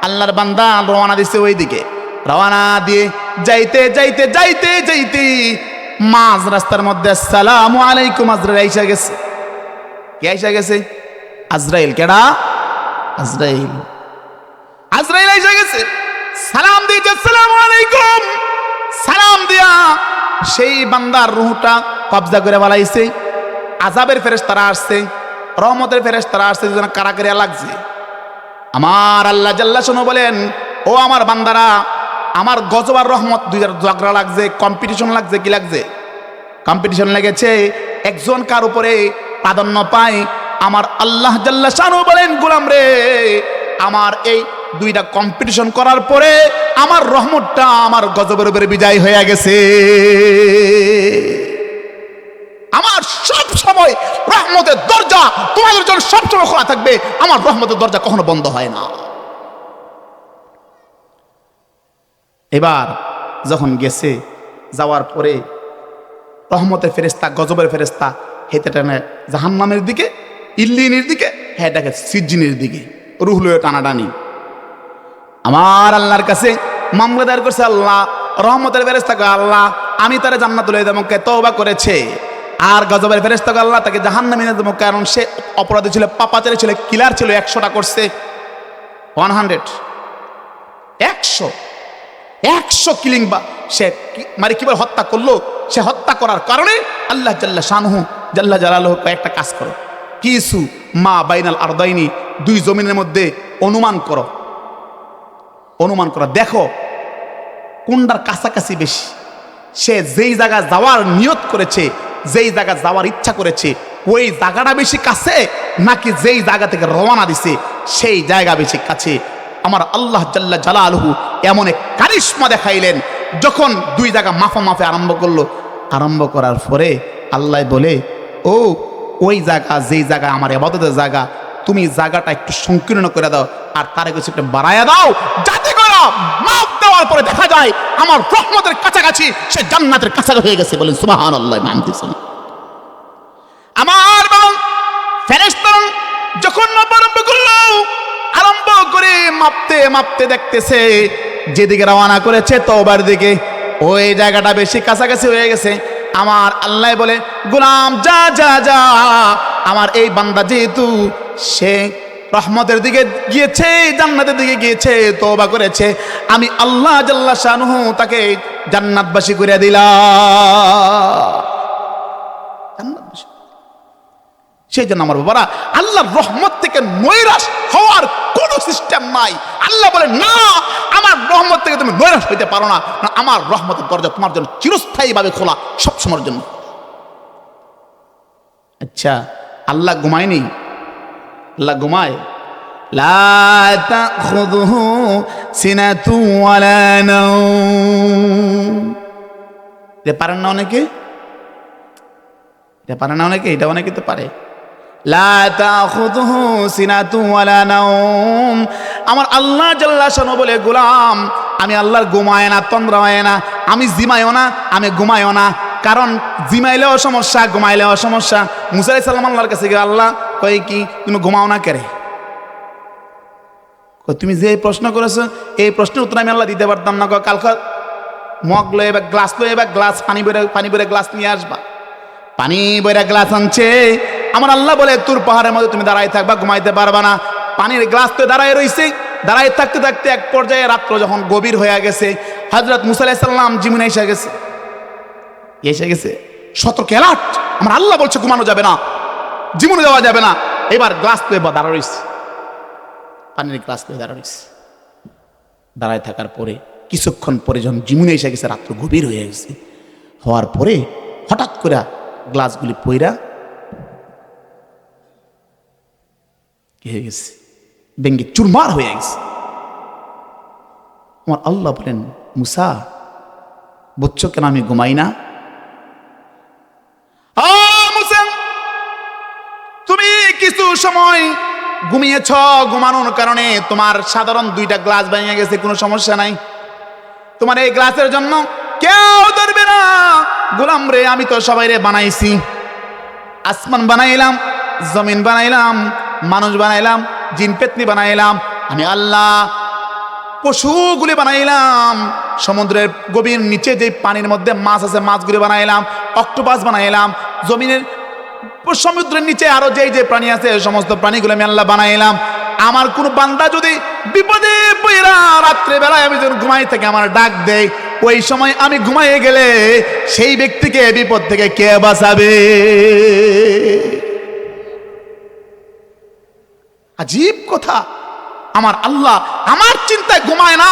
আল্লাহর বান্দা রওনা দিছে ওই দিকে, রওনা দিয়ে যাইতে যাইতে যাইতে যাইতে মাঝ রাস্তার মধ্যে আসসালামু আলাইকুম আজরাইল আইসা গেছে। কে আইসা গেছে? আজরাইল। কেডা? আজরাইল। আজরাইল আইসা গেছে, সালাম দিয়েছে, আসসালামু আলাইকুম। সালাম দিয়া সেই বান্দার রূহটা কবজা করে বালাইছে। আযাবের ফেরেশতারা আসছে, রহমতের ফেরেশতারা আসছে, যেন কারাকারিয়া লাগছে। আমার আল্লাহ জাল্লা শানহু বলেন, ও আমার বান্দারা, আমার গজব আর রহমত দুইটার ঝগড়া লাগছে, কম্পিটিশন লাগছে। কি লাগছে? কম্পিটিশন লেগেছে। একজন কার উপরে প্রাধান্য পায়। আমার আল্লাহ জাল্লা শানহু বলেন, গোলাম রে, আমার এই দুইটা কম্পিটিশন করার পরে আমার রহমতটা আমার গজবের উপরে বিজয় হয়ে গেছে। আমার সব সময় রহমতের দরজা তোমাদের জন্য সবসময় খোলা থাকবে, আমার রহমতের দরজা কখনো বন্ধ হয় না। এবার যখন গেছে, যাওয়ার পরে রহমতের ফেরেশতা, গজবের ফেরেশতা হেঁটে টানে জাহান্নামের দিকে, ইল্লিনের দিকে, হ্যাঁ দেখে সিজ্জিনের দিকে, রুহ লয়ে টানাটানি। আমার আল্লাহর কাছে মামলা দায়ের করছে। আল্লাহ রহমতের ফেরেশতাকে, আল্লাহ আমি তারে জান্নাতে লয়ে যাবো, তওবা করেছে। আর গজবের ফেরেশতাকে, আল্লাহ তাকে জাহান্নামে নিয়ে যাবো, কারণ সে অপরাধী ছিল, পাপাচারী ছিল, কিলার ছিল, 100টা করছে। 100 কিলিং, বা সে মানে কিভাবে হত্যা করলো, সে হত্যা করার কারণে আল্লাহ জাল্লা শানহু জাল্লা জালালুহু কয়েকটা কাজ করো। কিছু মা বাইনাল আরদাইনি, দুই জমিনের মধ্যে অনুমান করো, দেখো কোনটার কাছাকাছি বেশি। সে যেই জায়গা যাওয়ার নিয়ত করেছে, যেই জায়গা যাওয়ার ইচ্ছা করেছে, ওই জায়গাটা বেশি কাছে, নাকি যেই জায়গা থেকে রওনা দিছে সেই জায়গা বেশি কাছে। আমার আল্লাহ জাল্লা জালালুহু এমন এক কারিশমা দেখাইলেন, যখন দুই জায়গা মাফামাফি আরম্ভ করলো, আরম্ভ করার পরে আল্লাহ বলে, ও ওই জায়গা, যেই জায়গা আমার ইবাদতের জায়গা, তুমি জায়গাটা একটু সংকীর্ণ করে দাও, আর তার কাছে একটু বাড়াইয়া দাও, যাতে করে মাফ দেওয়ার পরে দেখা যায় আমার রহমতের কাছাকাছি, সে জান্নাতের কাছাকাছি হয়ে গেছে। বলেন সুবহানাল্লাহ। মানতেছেন? আমার ফেরেশতারা যখন মাপ আরম্ভ করলো, আরম্ভ করে মাপতে মাপতে দেখতেছে যেদিকে রওনা করেছে তওবার দিকে, ওই জায়গাটা বেশি কাছাকাছি হয়ে গেছে। আমার আল্লাহ বলে, গোলাম যা যা যা, আমার এই বান্দা যেহেতু সে রহমতের দিকে গিয়েছে, জান্নাতের দিকে গিয়েছে, তওবা করেছে, আমি আল্লাহ জাল্লা শানহু তাকে জান্নাতবাসী করে দিলাম। জান্নাতবাসী। সেই জন্য আমার বাবারা, আল্লাহর রহমত থেকে নৈরাশ হওয়ার কোনো সিস্টেম নাই। আল্লাহ বলে, না, আমার রহমত থেকে তুমি নৈরাশ হইতে পারো না, আমার রহমতের দরজা তোমার জন্য চিরস্থায়ীভাবে খোলা, সবসময়ের জন্য। আচ্ছা, আল্লাহ ঘুমায়নি? আল্লাহ ঘুমায়? লা তাখুযুহু সিনাতু ওয়ালা নাওম। এটা পারেন না অনেকে? এটা পারে না অনেকে? এটা অনেকে তো পারে। লা তাখুযুহু সিনাতু ওয়ালা নাওম। আমার আল্লাহ জাল্লা শানহু বলে, গোলাম আমি আল্লাহর ঘুমায় না, তন্দ্রা হয় না, আমি জিমাইও না, আমি ঘুমাইও না। কারণ জিমাইলেও সমস্যা, ঘুমাইলেও সমস্যা। মুসা আলাইহিস সালাম আল্লাহর কাছে গিয়ে, আল্লাহ কয় কি, তুমি ঘুমাও না কেরে? তুমি যে প্রশ্ন করেছো, এই প্রশ্নের উত্তর আমি আল্লাহ দিতে পারতাম না। কালকে মগ লয়ে বা গ্লাস লয়ে বা গ্লাস পানি ভরে গ্লাস নিয়ে আসবা। পানি ভরে গ্লাস আনছে, আমার আল্লাহ বলে তুর পাহাড়ের মধ্যে তুমি দাঁড়াই থাকবা, ঘুমাইতে পারবা না। পানির গ্লাস তো দাঁড়ায় রইছে, দাঁড়াই থাকতে থাকতে এক পর্যায়ে রাত্র যখন গভীর হয়ে গেছে, হযরত মুসা আলাইহিস সালাম জীবনে এসে গেছে সতর্ক অ্যালার্ট। আমার আল্লাহ বলছে ঘুমানো যাবে না, জীবনে যাওয়া যাবে না। এবার গ্লাস তো এবার দাঁড়া রইছে, পানির গ্লাস তো দাঁড়া রইছে। দাঁড়ায় থাকার পরে কিছুক্ষণ পরে যখন জীবনে এসে গেছে, রাত্র গভীর হয়ে গেছে, হওয়ার পরে হঠাৎ করে গ্লাসগুলি পইরা কি হয়ে গেছে, ভেঙ্গে চুরমার হয়ে গেছে। আমার আল্লাহ বলেন মুসা বুঝছো কেন আমি ঘুমাই না? মুসা তুমি কিছু সময় ঘুমিয়েছ, ঘুমানোর কারণে তোমার সাধারণ 2টা গ্লাস ভেঙে গেছে, কোনো সমস্যা নাই। তোমার এই গ্লাসের জন্য কেউ ধরবে না। গোলাম রে, আমি তো সবাই রে বানাইছি, আসমান বানাইলাম, জমিন বানাইলাম, মানুষ বানাইলাম, জিন পেতনি বানাইলাম, আমি আল্লাহ পশুগুলি বানাইলাম, সমুদ্রের গভীর নিচে যে পানির মধ্যে মাছ আছে মাছগুলি বানাইলাম, অক্টোপাস বানাইলাম, জমিনের সমুদ্রের নিচে আরো যে প্রাণী আছে সমস্ত প্রাণীগুলো আমি আল্লাহ বানাইলাম। আমার কোন বান্দা যদি বিপদে পড়া রাত্রে বেলায় আমি যখন ঘুমাই থেকে আমার ডাক দেয়, ওই সময় আমি ঘুমাইয়ে গেলে সেই ব্যক্তিকে বিপদ থেকে কে বাঁচাবে? আজীব কথা। আমার আল্লাহ আমার চিন্তায় ঘুমায় না,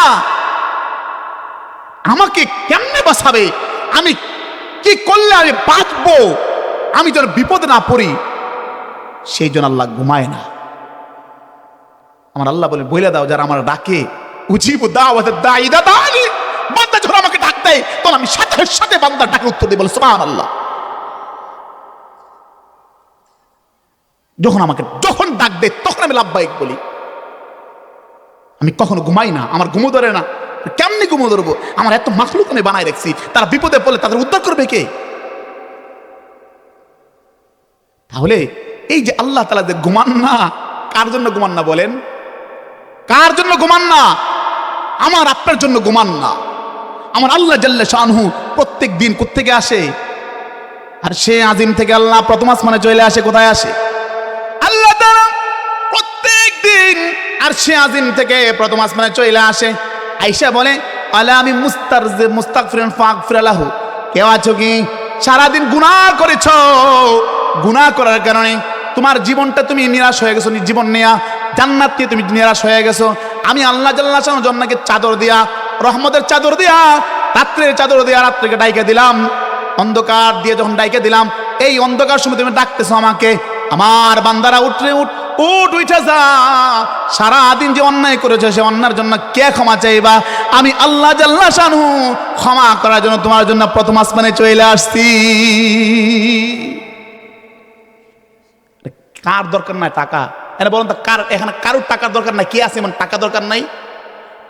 আমাকে কেমনে বাঁচাবে, আমি কি করলে আমি বাঁচবো, আমি যেন বিপদে না পড়ি, সেই জন্য আল্লাহ ঘুমায় না। আমার আল্লাহ বলে দাও যারা আমার ডাকে, উজিবু দাওয়াতাদ দাঈ ইযা দাআনি, বান্দা যখন আমাকে ডাক দেয় তখন আমি সাথে সাথে বান্দার ডাকে উত্তর দিই। বলে সুবহানাল্লাহ। যখন ডাক দেয় তখন আমি লাব্বাইক বলি। আমি কখনো ঘুমাই না, আমার ঘুমো ধরে না। কেমনি ঘুমো ধরবো? আমার এত মাখলুক আমি বানায় রাখছি, তারা বিপদে পড়লে তাদের উদ্ধার করবে কে? তাহলে এই যে আল্লাহ তাআলা যে ঘুমান না, কার জন্য ঘুমান না বলেন? কার জন্য ঘুমান না? আমার আপনার জন্য ঘুমান না। আমার আল্লাহ জাল্লা শানহু প্রত্যেক দিন কোত্থেকে আসে? আর সে আজিম থেকে আল্লাহ প্রথম আসমানে চলে আসে। কোথায় আসে? আল্লাহ তাআলা প্রত্যেক দিন আর সে আজিম থেকে প্রথম আসমানে চলে আসে। আয়েশা বলে আলা আমি মুস্তাগফিরুন ফাগফির লাহু, কেউ আছো কি সারাদিন গুনাহ করেছো, গুনাহ করার কারণে তোমার জীবনটা তুমি নিরাশ হয়ে গেছো, জীবন নেয়া জান্নাত নিয়ে তুমি নিরাশ হয়ে গেছো। আমি আল্লাহ জাল্লাহ শানহু জন্নাকে চাদর দিয়া, রহমতের চাদর দিয়া, রাত্রের চাদর দিয়া রাত্রিকে ডাইকে দিলাম, অন্ধকার দিয়ে যখন ডাইকে দিলাম, এই অন্ধকার সময় তুমি ডাকতেছো আমাকে, আমার বান্দারা উঠে যা, সারাদিন যে অন্যায় করেছে সে অন্যায়ের জন্য কে ক্ষমা চাইবা? আমি আল্লাহ জাল্লাহ শানহু ক্ষমা করার জন্য তোমার জন্য প্রথম আসমানে চলে আসছি। কার দরকার নাই টাকা? এখানে বলুন তো, কার এখানে কারোর টাকার দরকার নাই? কে আছে এমন টাকা দরকার নাই?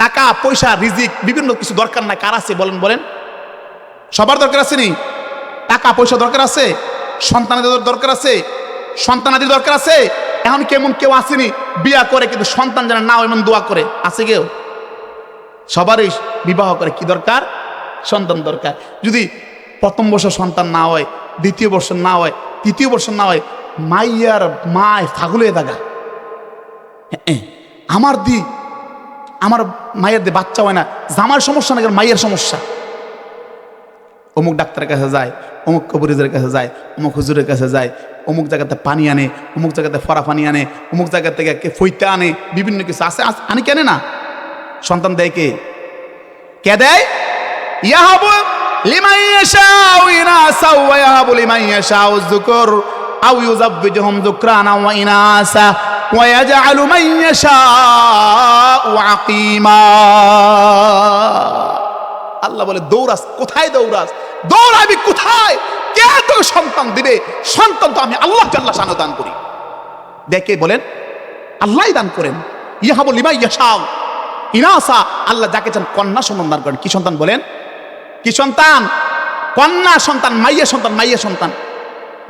টাকা পয়সা রিজিক বিভিন্ন কিছু দরকার নাই, কার আছে বলেন? সবার দরকার আছে নি? টাকা পয়সা দরকার আছে, সন্তানাদের দরকার আছে, সন্তানাদির দরকার আছে। এখন কেমন কেউ আসেনি বিয়া করে কিন্তু সন্তান যেন না এমন দোয়া করে? আছে কেউ? সবারই বিবাহ করে কি দরকার? সন্তান দরকার। যদি প্রথম বছর সন্তান না হয়, দ্বিতীয় বছর না হয়, তৃতীয় বছর না হয়, মাইয়ার মায় ফাগুলে দাগা, আমার মায়ের দিয়ে বাচ্চা হয় না, জামার সমস্যা না, মাইয়ের সমস্যা। অমুক ডাক্তারের কাছে যায়, অমুক কবিরাজের কাছে যায়, অমুক হুজুরের কাছে যায়, অমুক জায়গাতে পানি আনে, অমুক জায়গাতে ফরা পানি আনে, অমুক জায়গা থেকে ফইতে আনে, বিভিন্ন কিছু আছে। আনি কেনে না? সন্তান দেয় কে? কে দেয়? ইয়াহাবু লিমান ইয়াশাউ ইনাসা ওয়া ইয়াহাবু লিমান ইয়াশাউ যুকুর আও ইউযাব্বিজুহুম যুকরানা ওয়া ইনাসা ওয়া ইয়াজআলু মান ইয়াশাউ আকিমা। আল্লাহ বলে দৌড়াস, কোথায় দৌড়াস? দৌড়াবি কোথায়? কে তোকে সন্তান দিবে? সন্তান তো আমি আল্লাহ জাল্লাহ শানহু দান করি। দেখে বলেন আল্লাহই দান করেন। ইয়াহাবু লিমান ইয়াশাউ ইনাসা, আল্লাহ যাকে চান কন্যা সন্তান দান করেন। কি সন্তান বলেন? কি সন্তান? কন্যা সন্তান, মাইয়া সন্তান। মাইয়া সন্তান,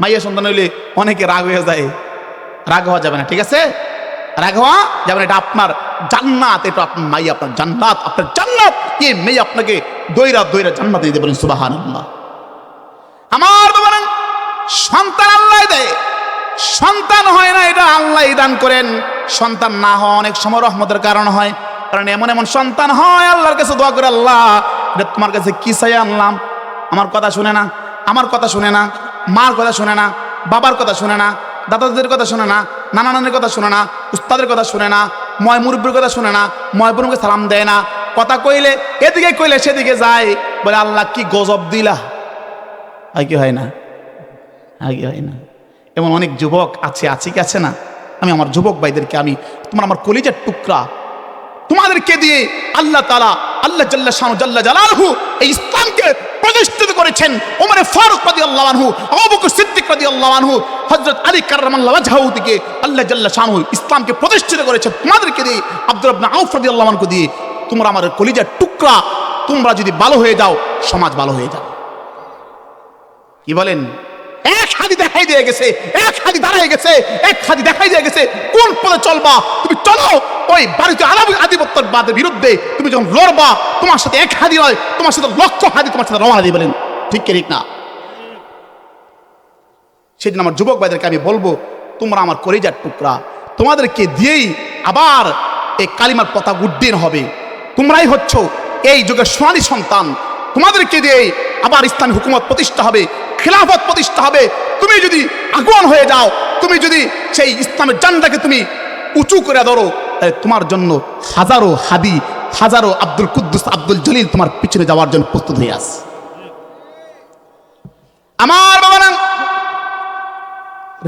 মাইয়া সন্তান হইলে অনেকে রাগ হয়ে যায়। রাগ হওয়া যাবে না, ঠিক আছে? রাগ হওয়া যাবে না। এটা আপনার জান্নাত, এটা আপনার মাইয়া আপনার জান্নাত, আপনার জান্নাত। এই মেয়ে আপনাকে দইরা জান্নাত দিতে বলেন। সুবহানাল্লাহ। আমার বলেন সন্তান আল্লাহ দেয়, সন্তান হয় না, এটা আল্লাহই দান করেন। সন্তান না হওয়া অনেক সময় রহমতের কারণ হয়, কারণ এমন এমন সন্তান হয় আল্লাহর কাছে দোয়া করে, আল্লাহ এটা তোমার কাছে কি চাই আনলাম, আমার কথা শুনে না, আমার কথা শুনে না, মার কথা শুনে না, বাবার কথা শুনে না, দাদাদের কথা শুনে না, নানা নানির কথা শুনে না, উস্তাদের কথা শুনে না, ময় মুরব্বীর কথা শুনে না, ময় বোনকে সালাম দেয় না, কথা কইলে এদিকে কইলে সেদিকে যায়, বলে আল্লাহ কি গজব দিলা। কি হয় না? আগে হয় না? এমন অনেক যুবক আছে কি আছে না? আমি আমার যুবক ভাইদেরকে, আমি তোমার আমার কলিজার টুকরা, তোমাদেরকে দিয়ে আল্লাহ তাআলা, আল্লাহ জাল্লা শানু জাল্লা জালালহু এই ইসলামকে প্রতিষ্ঠিত করেছেন। ওমর ফারুক রাদিয়াল্লাহু আনহু, আবু বকর সিদ্দিক রাদিয়াল্লাহু আনহু, হযরত আলী কাররামাল্লাহু ওয়াজহাহু থেকে আল্লাহ জাল্লা শানু ইসলামকে প্রতিষ্ঠিত করেছেন তোমাদেরকে দিয়ে, আব্দুর ইবনে আউফ রাদিয়াল্লাহু আনহু দিয়ে। তোমরা আমার কলিজার টুকরা, তোমরা যদি ভালো হয়ে যাও সমাজ ভালো হয়ে যাবে। কি বলেন? এক হাদি দেখাই দিয়ে গেছে, এক হাদি দাঁড়ায় গেছে, এক হাদি দেখাই দিয়ে গেছে কোন পথে চলবা। তুমি চলো ওই ভারতীয় আধিপত্যবাদের বিরুদ্ধে, তুমি যখন লড়বা তোমার সাথে এক হাদি নয়, তোমার সাথে লক্ষ হাদি তোমার সাথে রওনা দিয়ে। বলেন ঠিক কি ঠিক না? সেদিন আমার যুবক ভাইদেরকে আমি বলবো, তোমরা আমার কলিজার টুকরা, তোমাদেরকে দিয়েই আবার এই কালিমার পতাকা উড্ডীন হবে। তোমরাই হচ্ছ এই যুগের সোনালী সন্তান, তোমাদেরকে দিয়ে আবার ইসলামী হুকুমত প্রতিষ্ঠা হবে, খিলাফত প্রতিষ্ঠা হবে। তুমি যদি আগুয়ান হয়ে যাও, তুমি যদি সেই ইসলামের জান্ডাকে তুমি উঁচু করে ধরো, তাহলে তোমার জন্য হাজারো হাদি, হাজারো আব্দুল কুদ্দুস, আব্দুল জলিল তোমার পিছনে যাওয়ার জন্য প্রস্তুত হয়ে আস। আমার বাবা না,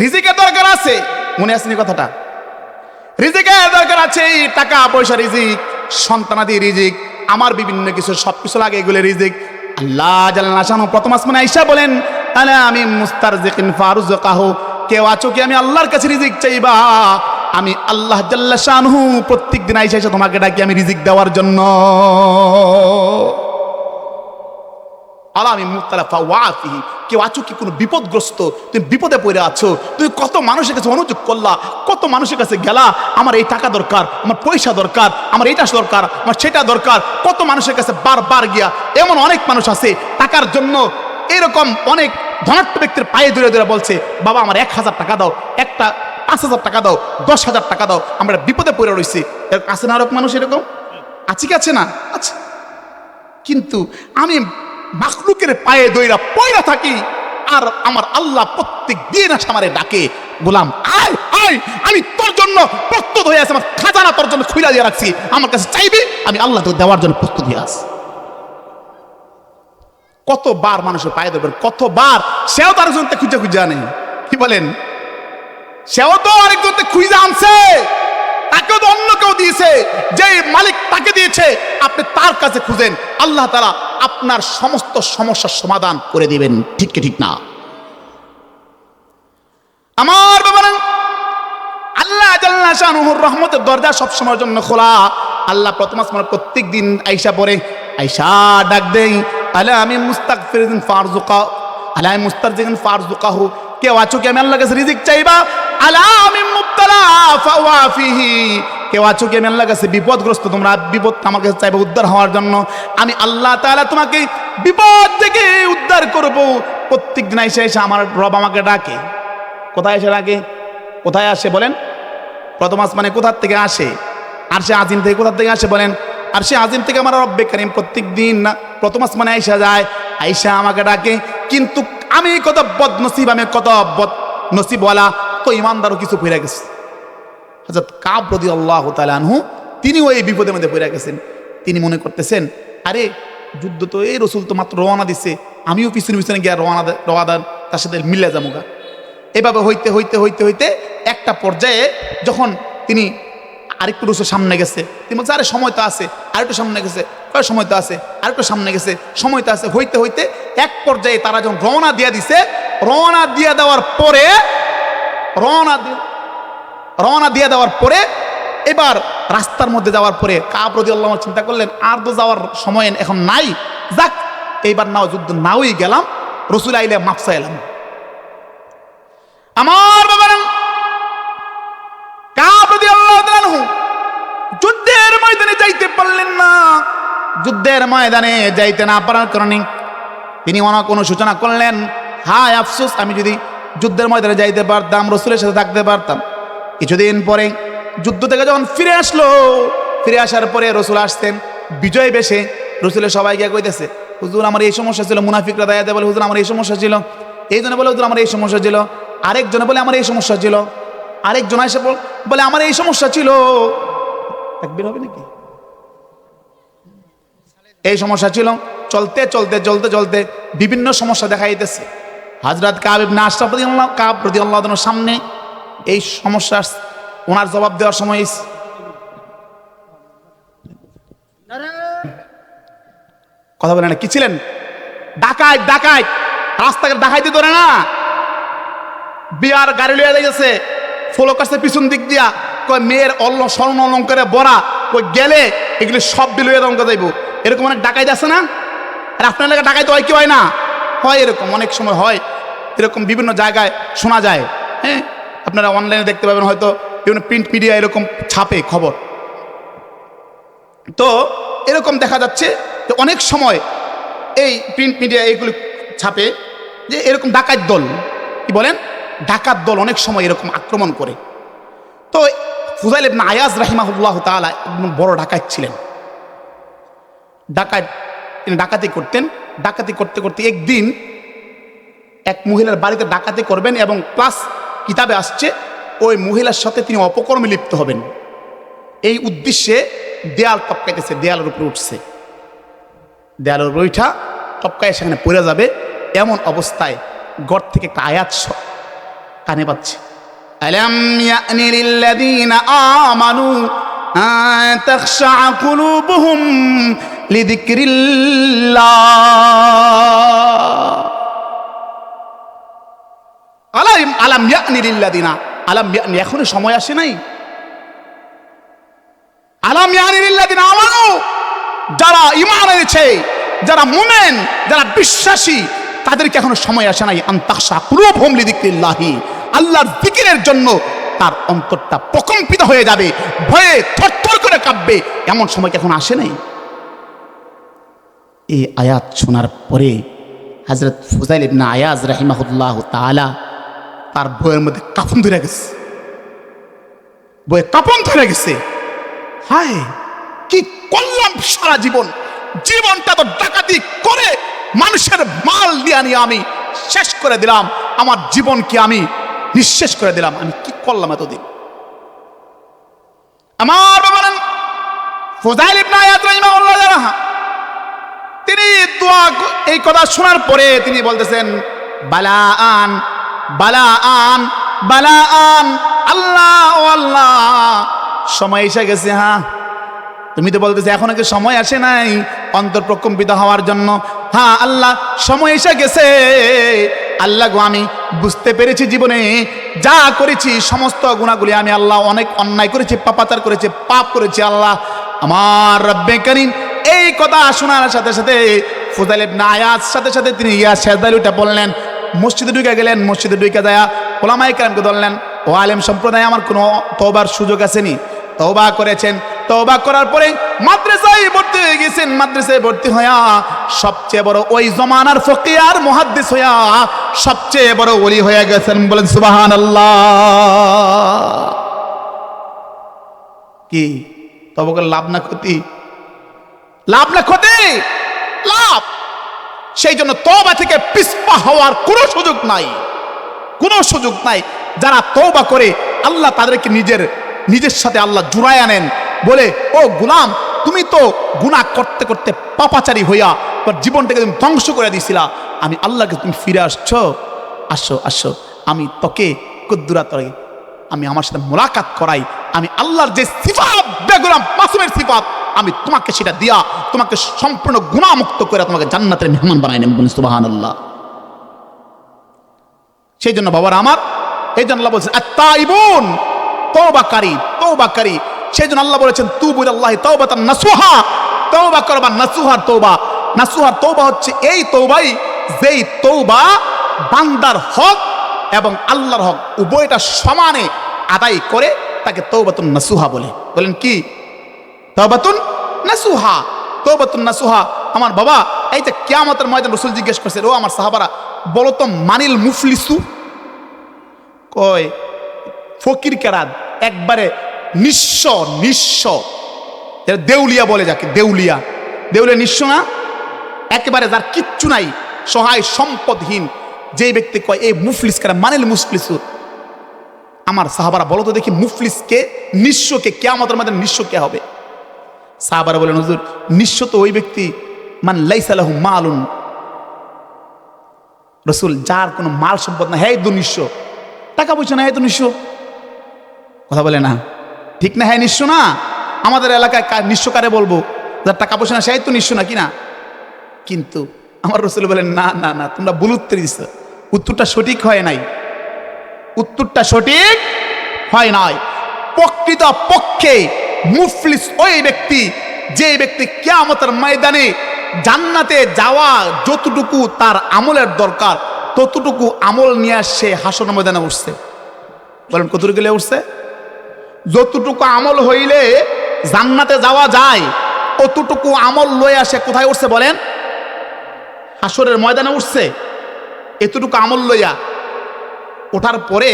রিজিকের দরকার আছে, মনে আসেনি কথাটা? রিজিকের দরকার আছে, টাকা পয়সা রিজিক, সন্তানাদি রিজিক, আমার বিভিন্ন কিছু সবকিছু লাগে, এগুলো রিজিক। আল্লাহ জাল্লা শানহু প্রথম আসমানে আয়েশা বলেন, আলা আমি মুস্তারজিকিন ফারুজকাহু, কেউ আছো কি আমি আল্লাহর কাছে রিজিক চাইবা? আমি আল্লাহ জাল্লা শানহু প্রত্যেকদিন আয়েশা এসে তোমাকে ডাকি আমি রিজিক দেওয়ার জন্য। আলামি মুতালাফা ওয়াফিহি, কেউ আছো কি কোনো বিপদগ্রস্ত, তুমি বিপদে পড়ে আছো, তুমি কত মানুষের কাছে অনুযোগ করলা, কত মানুষের কাছে গেলা, আমার এই টাকা দরকার, আমার পয়সা দরকার, আমার এইটা দরকার, আমার সেটা দরকার, কত মানুষের কাছে বারবার গিয়া। এমন অনেক মানুষ আছে টাকার জন্য, এরকম অনেক ধনাঢ্য ব্যক্তির পায়ে ধরে ধরে বলছে, বাবা আমার 1000 টাকা দাও, একটা 5000 টাকা দাও, 10,000 টাকা দাও, আমরা বিপদে পড়ে রয়েছি। আছে না আরো মানুষ এরকম? আছে কি আছে না? আচ্ছা, কিন্তু আমি মাখলুকের পায়ে দইরা পয়রা থাকি, আর আমার আল্লাহ প্রত্যেক দিন আসে আমারে ডাকে, গোলাম আয় আয়, আমি তোর জন্য প্রস্তুত হয়ে আছি, আমার খাজানা তোর জন্য খুইলা দিয়ে রাখছি, আমার কাছে চাইবি, আমি আল্লাহ তোকে দেওয়ার জন্য প্রস্তুত হয়ে আছি। কতবার মানুষের পায়ে ধরবেন, কতবার সেও তো আরেকজনকে খুঁজে খুঁজে আনে। কি বলেন? সেও তো আরেকজনকে খুঁজে আনছে, তাকেও তো অন্য কেউ দিয়েছে, যে মালিক তাকে দিয়েছে, আপনি তার কাছে খুঁজেন, আল্লাহ তাআলা আপনার সমস্ত সমস্যার সমাধান করে দিবেন। ঠিক কি ঠিক না? আমার বাবারা, আল্লাহ জাল্লা শানুহুর রহমতের দরজা সবসময়ের জন্য খোলা। আল্লাহ প্রথম আসমানে প্রত্যেক দিন আয়েশা পড়ে, আয়েশা ডাক দেই, আলা আমি মুস্তাগফিরিন ফারজুকা, আলা আমি মুস্তারজিকিন ফারজুকাহু, কেউ আছো কি আমি আল্লাহর কাছে রিজিক চাইবা? আলা আমি মুবতালা ফাওয়াফিহি, কেউ আছো কি আমি আল্লাহর কাছে বিপদগ্রস্ত, তোমরা বিপদ আমার কাছে চাইবে উদ্ধার হওয়ার জন্য, আমি আল্লাহ তাআলা তোমাকে বিপদ থেকে উদ্ধার করব। প্রত্যেক দিন আয়েশা এসে আমার রব আমাকে ডাকে। কোথায় এসে ডাকে? কোথায় আসে বলেন? প্রথম আসমানে কোথার থেকে আসে? আরশে আজিম থেকে। কোথা থেকে আসে বলেন? আরশে আজিম থেকে আমার রব্বে কারীম প্রত্যেক দিন প্রথম আসমানে আয়েশা যায়, আয়েশা আমাকে ডাকে। কিন্তু আমি কত বদনসিব, আমি কত বদনসিবওয়ালা, তো ইমানদারও কিছু পড়ে গেছে। হযরত কাব রাদিয়াল্লাহু তাআলা আনহু, তিনি ওই বিপদের মধ্যে পড়ে গেছেন। তিনি মনে করতেছেন, আরে যুদ্ধ তো এই রসুল তো মাত্র রওনা দিচ্ছে, আমিও পিছনে পিছনে গিয়ে রওনা তার সাথে মিলে যাবো। এভাবে হইতে হইতে হইতে হইতে একটা পর্যায়ে যখন তিনি আরেকটু রসুল সামনে গেছে, তিনি বলছে আরে সময় তো আছে, আরেকটু সামনে গেছে, সময় তো আছে, আরেকটু সামনে গেছে, সময় তো আছে। হইতে হইতে এক পর্যায়ে তারা যখন রওনা দিয়ে দিছে, রওনা দিয়ে দেওয়ার পরে এবার রাস্তার মধ্যে যাওয়ার পরে কাব রাদিয়াল্লাহু আনহু চিন্তা করলেন, আর তো যাওয়ার সময় এখন নাই, যাক এইবার নাও যুদ্ধ নাওই গেলাম, রসুল আইলে মাফ চাইলাম। আমার বাবারা, কাব রাদিয়াল্লাহু আনহু যুদ্ধের ময়দানে যাইতে পারলেন না। যুদ্ধের ময়দানে যাইতে না পারার কারণে তিনি অনেক অনুশোচনা করলেন, হায় আফসোস, আমি যদি যুদ্ধের ময়দানে যাইতে পারতাম, রসুলের সাথে থাকতে পারতাম। কিছুদিন পরে যুদ্ধ থেকে যখন ফিরে আসলো, ফিরে আসার পরে রসুল আসতেন বিজয় বেশে। রসুলের সবাইকে কইতেছে, হুজুর আমার এই সমস্যা ছিল। মুনাফিকরা দায়াতে বলে, হুজুর আমার এই সমস্যা ছিল। এই জন্য বলে, হুজুর আমার এই সমস্যা ছিল। আরেকজনে বলে, আমার এই সমস্যা ছিল। আরেকজন এসে বলে, আমার এই সমস্যা ছিল। তাকবীর হবে নাকি? এই সমস্যা ছিল। চলতে চলতে চলতে চলতে বিভিন্ন সমস্যা দেখা দিতেছে। হযরত কাব ইবনে আশরাফ রাদিয়াল্লাহু আনহুর সামনে এই সমস্যা ওনার জবাব দেওয়ার সময় কথা বলে না, কি ছিলেন? ডাকাত। ডাকাত রাস্তাঘাট ডাকাইতে ধরে না, বিয়ার গাড়ি লইয়া যাইতেছে, ফলো করছে পিছন দিক দিয়া, কয় মেয়ের স্বর্ণ অলঙ্কারে ভরা, কই গেলে এগুলি সব বিলুয়ে রঙ যাইব। এরকম অনেক ডাকাইতে আছে না? আর আপনার এলাকা ডাকাইতে হয় কি হয় না? হয়, এরকম অনেক সময় হয়। এরকম বিভিন্ন জায়গায় শোনা যায়। হ্যাঁ, আপনারা অনলাইনে দেখতে পাবেন, হয়তো বিভিন্ন প্রিন্ট মিডিয়া এরকম ছাপে খবর। তো এরকম দেখা যাচ্ছে যে অনেক সময় এই প্রিন্ট মিডিয়া এইগুলি ছাপে যে এরকম ডাকাত দল, কি বলেন, ডাকাত দল অনেক সময় এরকম আক্রমণ করে। তো ফুযাইল ইবনে আয়াজ রাহিমাহুল্লাহ তাআলা একদম বড় ডাকাত ছিলেন। ডাকাত, তিনি ডাকাতি করতেন। ডাকাতি করতে করতে একদিন এক মহিলার বাড়িতে ডাকাতি করবেন এবং প্লাস কিতাবে আসছে ওই মহিলার সাথে তিনি অপকর্মে লিপ্ত হবেন। এই উদ্দেশ্যে দেয়াল টপকাইতেছে, দেয়ালের উপরে উঠছে, দেয়ালের উপরে উঠা টপকায় সেখানে পড়ে যাবে। এমন অবস্থায় ঘর থেকে একটা আয়াত কানে পাচ্ছে, আলাম ইয়ানি লিল্লাযীনা আমানু আন তাখশা কুলুবুহুম লিযিকরিল্লাহ। আলাম ইয়ানি লিল্লাযীনা, আলাম ইয়ানি এখনো সময় আসে নাই। আলাম ইয়ানি লিল্লাযীনা আমানু, যারা ঈমান এনেছে, যারা মুমিন, যারা বিশ্বাসী, তাদেরকে এখনো সময় আসে নাই। আন তাখশা কুলুবুহুম লিযিকরিল্লাহি, আল্লাহর জিকিরের জন্য তার অন্তরটা প্রকম্পিত হয়ে যাবে, ভয়ে থরথর করে কাঁপবে, এমন সময় এখন আসে নাই। এই আয়াত শোনার পরে হযরত ফুযাইল ইবনে আয়াজ রাহিমাহুল্লাহ তাআলা তার বইয়ের মধ্যে কাঁপন ধরে গেছে, বইয়ে কাঁপন ধরে গেছে। হায়, কি করলাম সারা জীবন, জীবনটা তো ডাকাতি করে মানুষের মাল নিয়ে আমি শেষ করে দিলাম, আমার জীবনকে আমি নিঃশেষ করে দিলাম, আমি কি করলাম এতদিন। আমার বাবা ফুযাইল ইবনে আয়াজ রাহিমাহুল্লাহ তাআলা তিনি দোয়া, এই কথা শোনার পরে তিনি বলতেছেন, বালাআন বালাআন বালাআন, আল্লাহ ও আল্লাহ, সময় এসে গেছে। হ্যাঁ, তুমি তো বলতেছে এখনো কি সময় আসে নাই অন্তর প্রকম্পিত হওয়ার জন্য। হ্যাঁ আল্লাহ, সময় এসে গেছে। আল্লাহ গো, আমি বুঝতে পেরেছি জীবনে যা করেছি সমস্ত গুনাহগুলি আমি আল্লাহ অনেক অন্যায় করেছি, পাপাচার করেছি, পাপ করেছি। আল্লাহ আমার রব্বে করিম। এই কথা শোনার সাথে সাথে ফুযাইল ইবনে আয়াজ সাথে সাথে তিনি সেজদায় উঠে পড়লেন, মসজিদে ঢুকে গেলেন। মসজিদে ঢুকে যায় উলামায়ে কেরামকে ধরলেন, ও আলেম সম্প্রদায়, আমার কোনো তওবার সুযোগ আসেনি? তওবা করেছেন, তওবা করার পরে মাদ্রাসায় ভর্তি হয়ে গেছেন। মাদ্রাসায় ভর্তি হইয়া সবচেয়ে বড় ওই জমানার ফকিহ আর মুহাদ্দিস হইয়া সবচেয়ে বড় ওলি হয়ে গেছেন। বলেন সুবহানাল্লাহ। কি তওবা করে লাভ না ক্ষতি? লাভ না ক্ষতি? লাভ। সেই জন্য তওবা থেকে পিছপা হওয়ার কোনো সুযোগ নাই, কোনো সুযোগ নাই। যারা তওবা করে আল্লাহ তাদেরকে নিজের সাথে আল্লাহ জুড়ায় আনেন, বলে ও গোলাম, তুমি তো গুনাহ করতে করতে পাপাচারী হইয়া তোর জীবনটাকে তুমি ধ্বংস করে দিয়েছিলা, আমি আল্লাহকে তুমি ফিরে আসছো, আসো আসো, আমি তোকে কুদ্দুরাতরে আমি আমার সাথে মোলাকাত করাই, আমি আল্লাহর যে সিফাত বেগুলাম মাসুমের সিফাত আমি তোমাকে সেটা দিয়া তোমাকে সম্পূর্ণ গুনাহমুক্ত করে তোমাকে জান্নাতের মেহমান বানাই নেব। বলুন সুবহানাল্লাহ। সেই জন্য বাবার আমার, এই জন্য আল্লাহ বলছেন আত-তাইবুন, তওবাকারী, তওবাকারী। সেই জন্য আল্লাহ বলেছেন তুবু ইলাল্লাহি তাওবাতান নাসুহা, তওবা করবা নাসুহার তওবা। নাসুহার তওবা হচ্ছে এই তওবাই যেই তওবা বান্দার হক এবং আল্লাহর হক উভয়টা সমানে আদায় করে তাকে তওবাতুন নাসুহা বলে। বলেন কি? তওবাতুন নাসুহা, তওবাতুন নাসুহা। আমার বাবা, এই যে কিয়ামতের ময়দান রাসূল জিজ্ঞেস করছেন, ও আমার সাহাবারা বলো তো মানিল মুফলিসু, কয় ফকির কেরাত একবারে নিঃস্ব নিঃস্ব, দেউলিয়া বলে যাকে, দেউলিয়া দেউলিয়া নিঃস্ব না, একেবারে যার কিচ্ছু নাই, সহায় সম্পদহীন, যেই ব্যক্তি কয় এই মুফলিস কারা মানেল মুফলিস। আমার সাহাবারা বলো তো দেখি মুফলিসকে নিঃস্বকে কিয়ামতের মধ্যে নিঃস্ব কে হবে? সাহাবারা বলেন হুজুর নিঃস্ব তো ওই ব্যক্তি মান লাইসা লাহু মালুন, রসুল যার কোনো মাল সম্পদ না, হ্যাঁ তো নিঃস্ব, টাকা পয়সা না, হ্যাঁ তো নিঃস্ব। কথা বলে না ঠিক না? হ্যাঁ নিঃস্ব না। আমাদের এলাকায় নিঃস্ব কারে বলবো? যার টাকা পয়সা না সেই তো নিঃস্ব নাকি না? কিন্তু আমার রসুল বলেন না না না, তোমরা ভুল উত্তর দিচ্ছ, উত্তরটা সঠিক হয় নাই, উত্তরটা সঠিক হয় নাই। প্রকৃত পক্ষে মুফলিস ওই ব্যক্তি যে ব্যক্তি কিয়ামতের ময়দানে জান্নাতে যাওয়া যতটুকু তার আমলের দরকার ততটুকু আমল নিয়ে সে হাসরের ময়দানে উঠছে। বলেন কতটুকু গেলে উঠছে? যতটুকু আমল হইলে জান্নাতে যাওয়া যায় অতটুকু আমল লয়ে আসে কোথায় উঠছে বলেন? হাসরের ময়দানে উঠছে। এতটুকু আমল লইয়া ওঠার পরে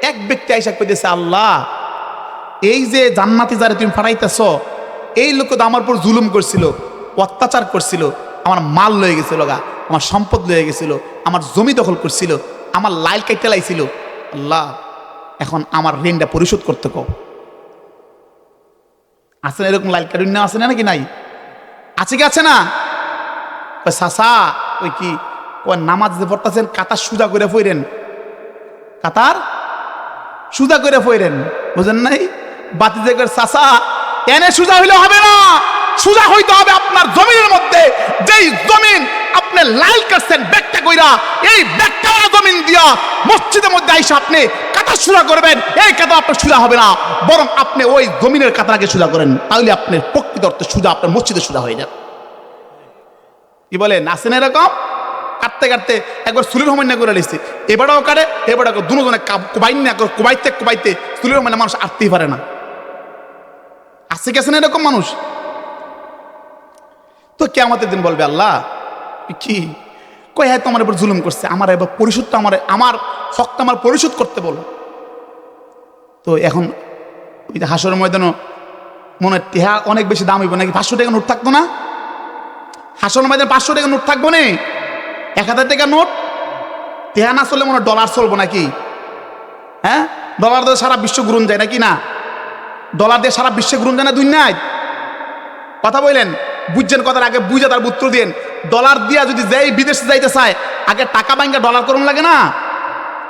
এক ব্যক্তি আইসা কইতেছে, আল্লাহ এই যে জান্নাতি যারা তুমি পাঠাইতেছ এই লোক তো আমার উপর জুলুম করছিল, অত্যাচার করছিল, আমার মাল লয়ে গেছিল গা, আমার সম্পদ লয়ে গেছিল, আমার জমি দখল করছিল, আমার লাইল কাইটে লাইছিল, আল্লাহ এখন আমার ঋণটা পরিশোধ করতে কও। আছে না এরকম লাইল কাটুন? আছে না নাকি নাই? আছে কি আছে না? সাসা ওই কি ওই নামাজ যে পড়তেছেন কাতার সুজা করে ফইরেন, কাতার সুজা করে ফইরেন, বুঝেন নাই? বাতি যে সাসা এনে সুজা হইলে হবে না, সুজা হইতে হবে আপনার জমিনের মধ্যে। যেই জমিন আপনি লাইল কাটছেন ব্যাগটা কইরা, এই ব্যাগটা জমিন দিয়া মসজিদের মধ্যে আইসা আপনি কাতার সুজা করবেন, এই কাতার আপনার সুজা হবে না, বরং আপনি ওই জমিনের কাতারকে সুজা করেন, তাহলে আপনি প্রকৃত অর্থে সুজা আপনার মসজিদে সুজা হয়ে যাবে। কি বলেন? আসেন এরকম কাটতে কাটতে একবার চুলের হোমান্না করে লিখছি, এবারও কাটে এবারও দুজনে কুবাইতে কুবাইতে চুলের হোমান্না মানুষ আটতেই পারে না। আছে গেছেন এরকম মানুষ? তো কিয়ামতের দিন বলবে আল্লাহ কি কয় হ্যাঁ তোমার এবার জুলুম করছে, আমার এবার পরিশোধটা আমার হকটা আমার পরিশোধ করতে বলো। তো এখন ওই যে হাসরের ময়দানও মনে হয় টেহা অনেক বেশি দাম হইব নাকি? 500 টাকা নোট থাকতো না হাসরের ময়দানে? 500 টাকা নোট থাকবো না, 1000 টাকা নোট। টেহা না চললে মনে হয় ডলার চলবো নাকি? হ্যাঁ ডলার দিয়ে সারা বিশ্ব ঘুরুন যায় নাকি না? ডলার দিয়ে সারা বিশ্বে ঘুরুন যায় না দুনিয়ায়? কথা বললেন বুঝছেন? কথার আগে বুঝে তার উত্তর দিন। ডলার দিয়া যদি যেই বিদেশে যাইতে চায় আগে টাকা ব্যাংকে ডলার করুন লাগে না?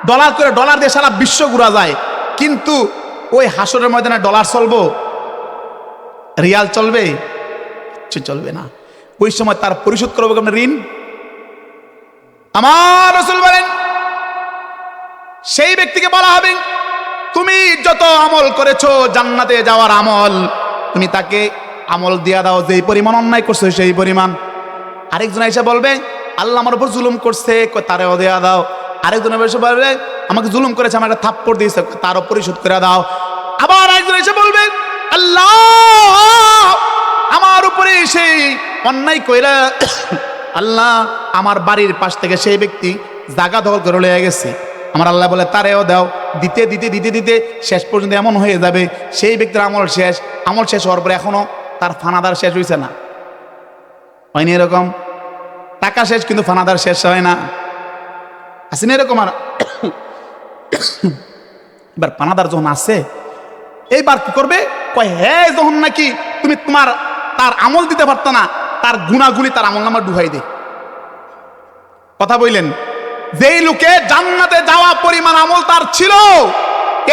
ডলার করে ডলার দিয়ে সারা বিশ্ব ঘুরা যায়। কিন্তু ওই হাসরের ময়দানে ডলার চলবো? রিয়াল চলবে? কিছু চলবে না। ওই সময় তার পরিশোধ করবো আপনার ঋণ। আমার রাসূল বলেন সেই ব্যক্তিকে বলা হবে তুমি যত আমল করেছো জান্নাতে যাওয়ার আমল, তুমি তাকে আমল দিয়া দাও যেই পরিমাণ অন্যায় করছো সেই পরিমাণ। আরেকজন এসে বলবে আল্লাহ আমার উপর জুলুম করছে, তারও দেয়া দাও। আরেকজন এসে বলবে আমাকে জুলুম করেছে, আমাকে থাপ্পড় দিয়েছে, তারও পরিশোধ করে দাও। আবার একজন এসে বলবে আল্লাহ আমার উপরে সেই অন্যায় কইরা আল্লাহ আমার বাড়ির পাশ থেকে সেই ব্যক্তি জায়গা দখল করে লয়ে গেছে, আমার আল্লাহ বলে তারেও দাও। দিতে দিতে দিতে দিতে শেষ পর্যন্ত এমন হয়ে যাবে সেই ব্যক্তির আমল শেষ। আমল শেষ হওয়ার পরে এখনো তার ফানাদার শেষ হয়েছে না, হয়নি এরকম? টাকা শেষ কিন্তু ফানাদার শেষ হয় না, আসেনি এরকম? আর এবার ফানাদার যখন আসে এইবার কি করবে? কয় হ্যাঁ যখন নাকি তুমি তোমার তার আমল দিতে পারতো না, তার গুণাগুলি তার আমল নামা ডুবাই দে। কথা বললেন যেই লোকে জান্নাতে যাওয়া পরিমাণ আমল তার ছিল,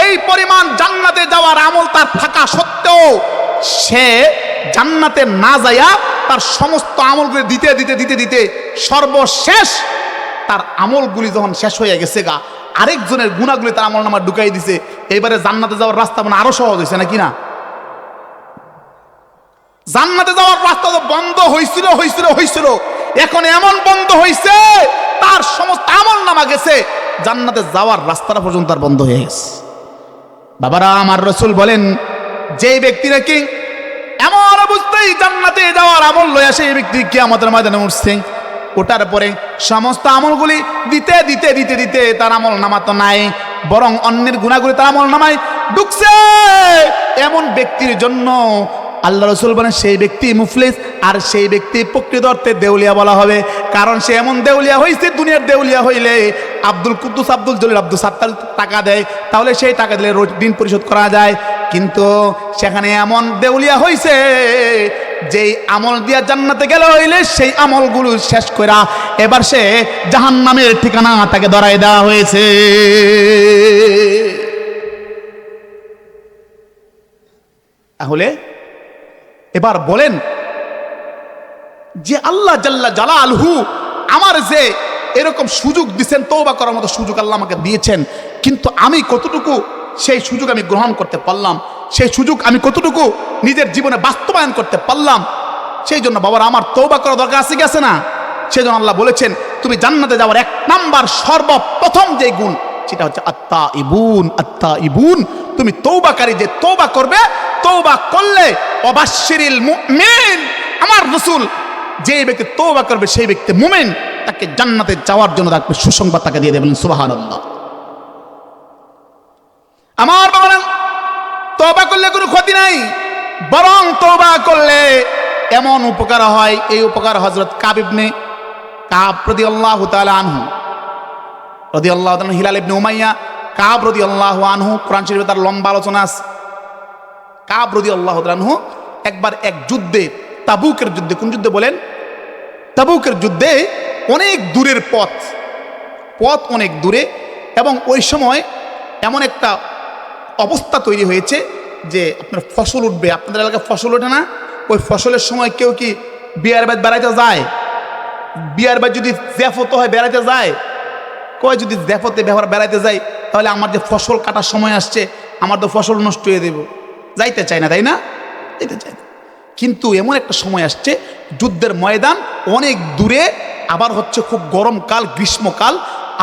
এই পরিমাণ জান্নাতে যাওয়ার আমল তার থাকা সত্ত্বেও সে জান্নাতে না যাইয়া তার সমস্ত আমলগুলি দিতে দিতে দিতে দিতে সর্বশেষ তার আমলগুলি যখন শেষ হয়ে গেছে গা, আরেকজনের গুণাগুলি তার আমল নামা ঢুকাই দিছে। এবারে জান্নাতে যাওয়ার রাস্তা মানে আরো সহজ হয়েছে নাকি না? জান্নাতে যাওয়ার রাস্তা তো বন্ধ হয়েছিল হয়েছিল হয়েছিল, এখন এমন বন্ধ হয়েছে তার সমস্ত আমল নামা গেছে, জান্নাতে যাওয়ার রাস্তাটা পর্যন্ত তার বন্ধ হয়ে গেছে। বাবারা আমার রাসূল বলেন যে ব্যক্তি নাকি এমন অবস্থায় জান্নাতে যাওয়ার আমল লয়া সেই ব্যক্তি কিয়ামতের ময়দানে উঠছে, ওটার পরে সমস্ত আমলগুলি দিতে দিতে দিতে দিতে তার আমল নামা তো নাই, বরং অন্যের গুনাহগুলি তার আমলনামায় ঢুকছে। এমন ব্যক্তির জন্য আল্লাহ রাসূল বলেন সেই ব্যক্তি মুফলিস, আর সেই ব্যক্তি প্রকৃত অর্থে দেউলিয়া বলা হবে। কারণ সে এমন দেউলিয়া হয়েছে, দুনিয়ার দেউলিয়া হইলে আব্দুল কুদ্দুস, আব্দুল জলিল, আব্দুল সাত্তার টাকা দেয়, তাহলে সেই টাকা দিলে ঋণ পরিশোধ করা যায়। কিন্তু সেখানে এমন দেউলিয়া হয়েছে যেই আমল দিয়া জান্নাতে গেলে হইলে সেই আমলগুলো শেষ করা এবার সে জাহান্নামের ঠিকানা তাকে ধরায় দেওয়া হয়েছে। তাহলে এবার বলেন যে আল্লাহ জাল্লা জালালহু আমার যে এরকম সুযোগ দিচ্ছেন, তওবা করার মতো সুযোগ আল্লাহ আমাকে দিয়েছেন, কিন্তু আমি কতটুকু সেই সুযোগ আমি গ্রহণ করতে পারলাম, সেই সুযোগ আমি কতটুকু নিজের জীবনে বাস্তবায়ন করতে পারলাম। সেই জন্য বাবার আমার তওবা করা দরকার আছে কি আছে না? সেই জন্য আল্লাহ বলেছেন তুমি জান্নাতে যাওয়ার 1 নাম্বার সর্বপ্রথম যে গুণ সেটা হচ্ছে আত্তাইবুন। আত্তাইবুন, তুমি তওবাকারী, যে তওবা করবে, তওবা করলে ওয়াবাশশিরিল মুমিন, আমার রাসূল যে ব্যক্তি তওবা করবে সেই ব্যক্তি মুমিন, তাকে জান্নাতে যাওয়ার জন্য তাকে সুসংবাদ তাকে দিয়ে দেবেন। সুবহানাল্লাহ। আমার বাবা, তওবা করলে কোনো ক্ষতি নাই, বরং তওবা করলে এমন উপকার হয়। এই উপকার হযরত কাব ইবনে কাব রাদিয়াল্লাহু তাআলা আনহু, রাদিয়াল্লাহু তাআলা, হিলাল ইবনে উমাইয়া, কাব রাদিয়াল্লাহু আনহু, কোরআন শরীফে তার লম্বা আলোচনা আছে। কাব রাদিয়াল্লাহু তাআলা আনহু একবার এক যুদ্ধে, তাবুকের যুদ্ধে, কোন যুদ্ধে বলেন? তাবুকের যুদ্ধে অনেক দূরের পথ অনেক দূরে, এবং ওই সময় এমন একটা অবস্থা তৈরি হয়েছে যে আপনার ফসল উঠবে। আপনাদের এলাকায় ফসল ওঠে না? ওই ফসলের সময় কেউ কি বিয়ার বাদ বেড়াইতে যায়? বিয়ার বাদ যদি জেফত হয় বেড়াইতে যায়? কয় যদি জেফতে বেড়াইতে যায় তাহলে আমার যে ফসল কাটার সময় আসছে, আমার তো ফসল নষ্ট হয়ে দেব, যাইতে চায় না, তাই না? যেতে চায় না। কিন্তু এমন একটা সময় আসছে, যুদ্ধের ময়দান অনেক দূরে, আবার হচ্ছে খুব গরমকাল, গ্রীষ্মকাল,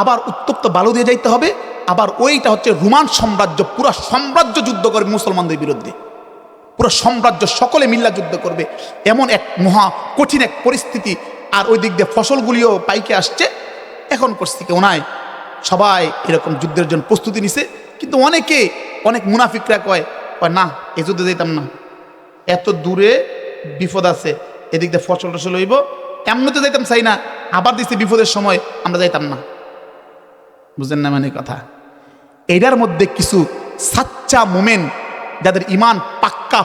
আবার উত্তপ্ত বালু দিয়ে যাইতে হবে, আবার ওইটা হচ্ছে রোমান সাম্রাজ্য, পুরো সাম্রাজ্য যুদ্ধ করবে মুসলমানদের বিরুদ্ধে, পুরো সাম্রাজ্য সকলে মিল্লা যুদ্ধ করবে। এমন এক মহা কঠিন এক পরিস্থিতি, আর ওই দিক দিয়ে ফসলগুলিও পাইকে আসছে। এখন পরিস্থিতি কেউ নাই, সবাই এরকম যুদ্ধের জন্য প্রস্তুতি নিছে। কিন্তু অনেক মুনাফিকরা কয় না, এই যুদ্ধে যেতাম না, এত দূরে বিপদ আছে, এদিক দিয়ে ফসল টসল হইব, এমনিতে যাইতাম চাই না, আবার দিচ্ছে বিপদের সময় আমরা যাইতাম না। বুঝলেন না মানে কথা? এটার মধ্যে কিছু সাচ্চা মোমেন, যাদের ইমান পাক্কা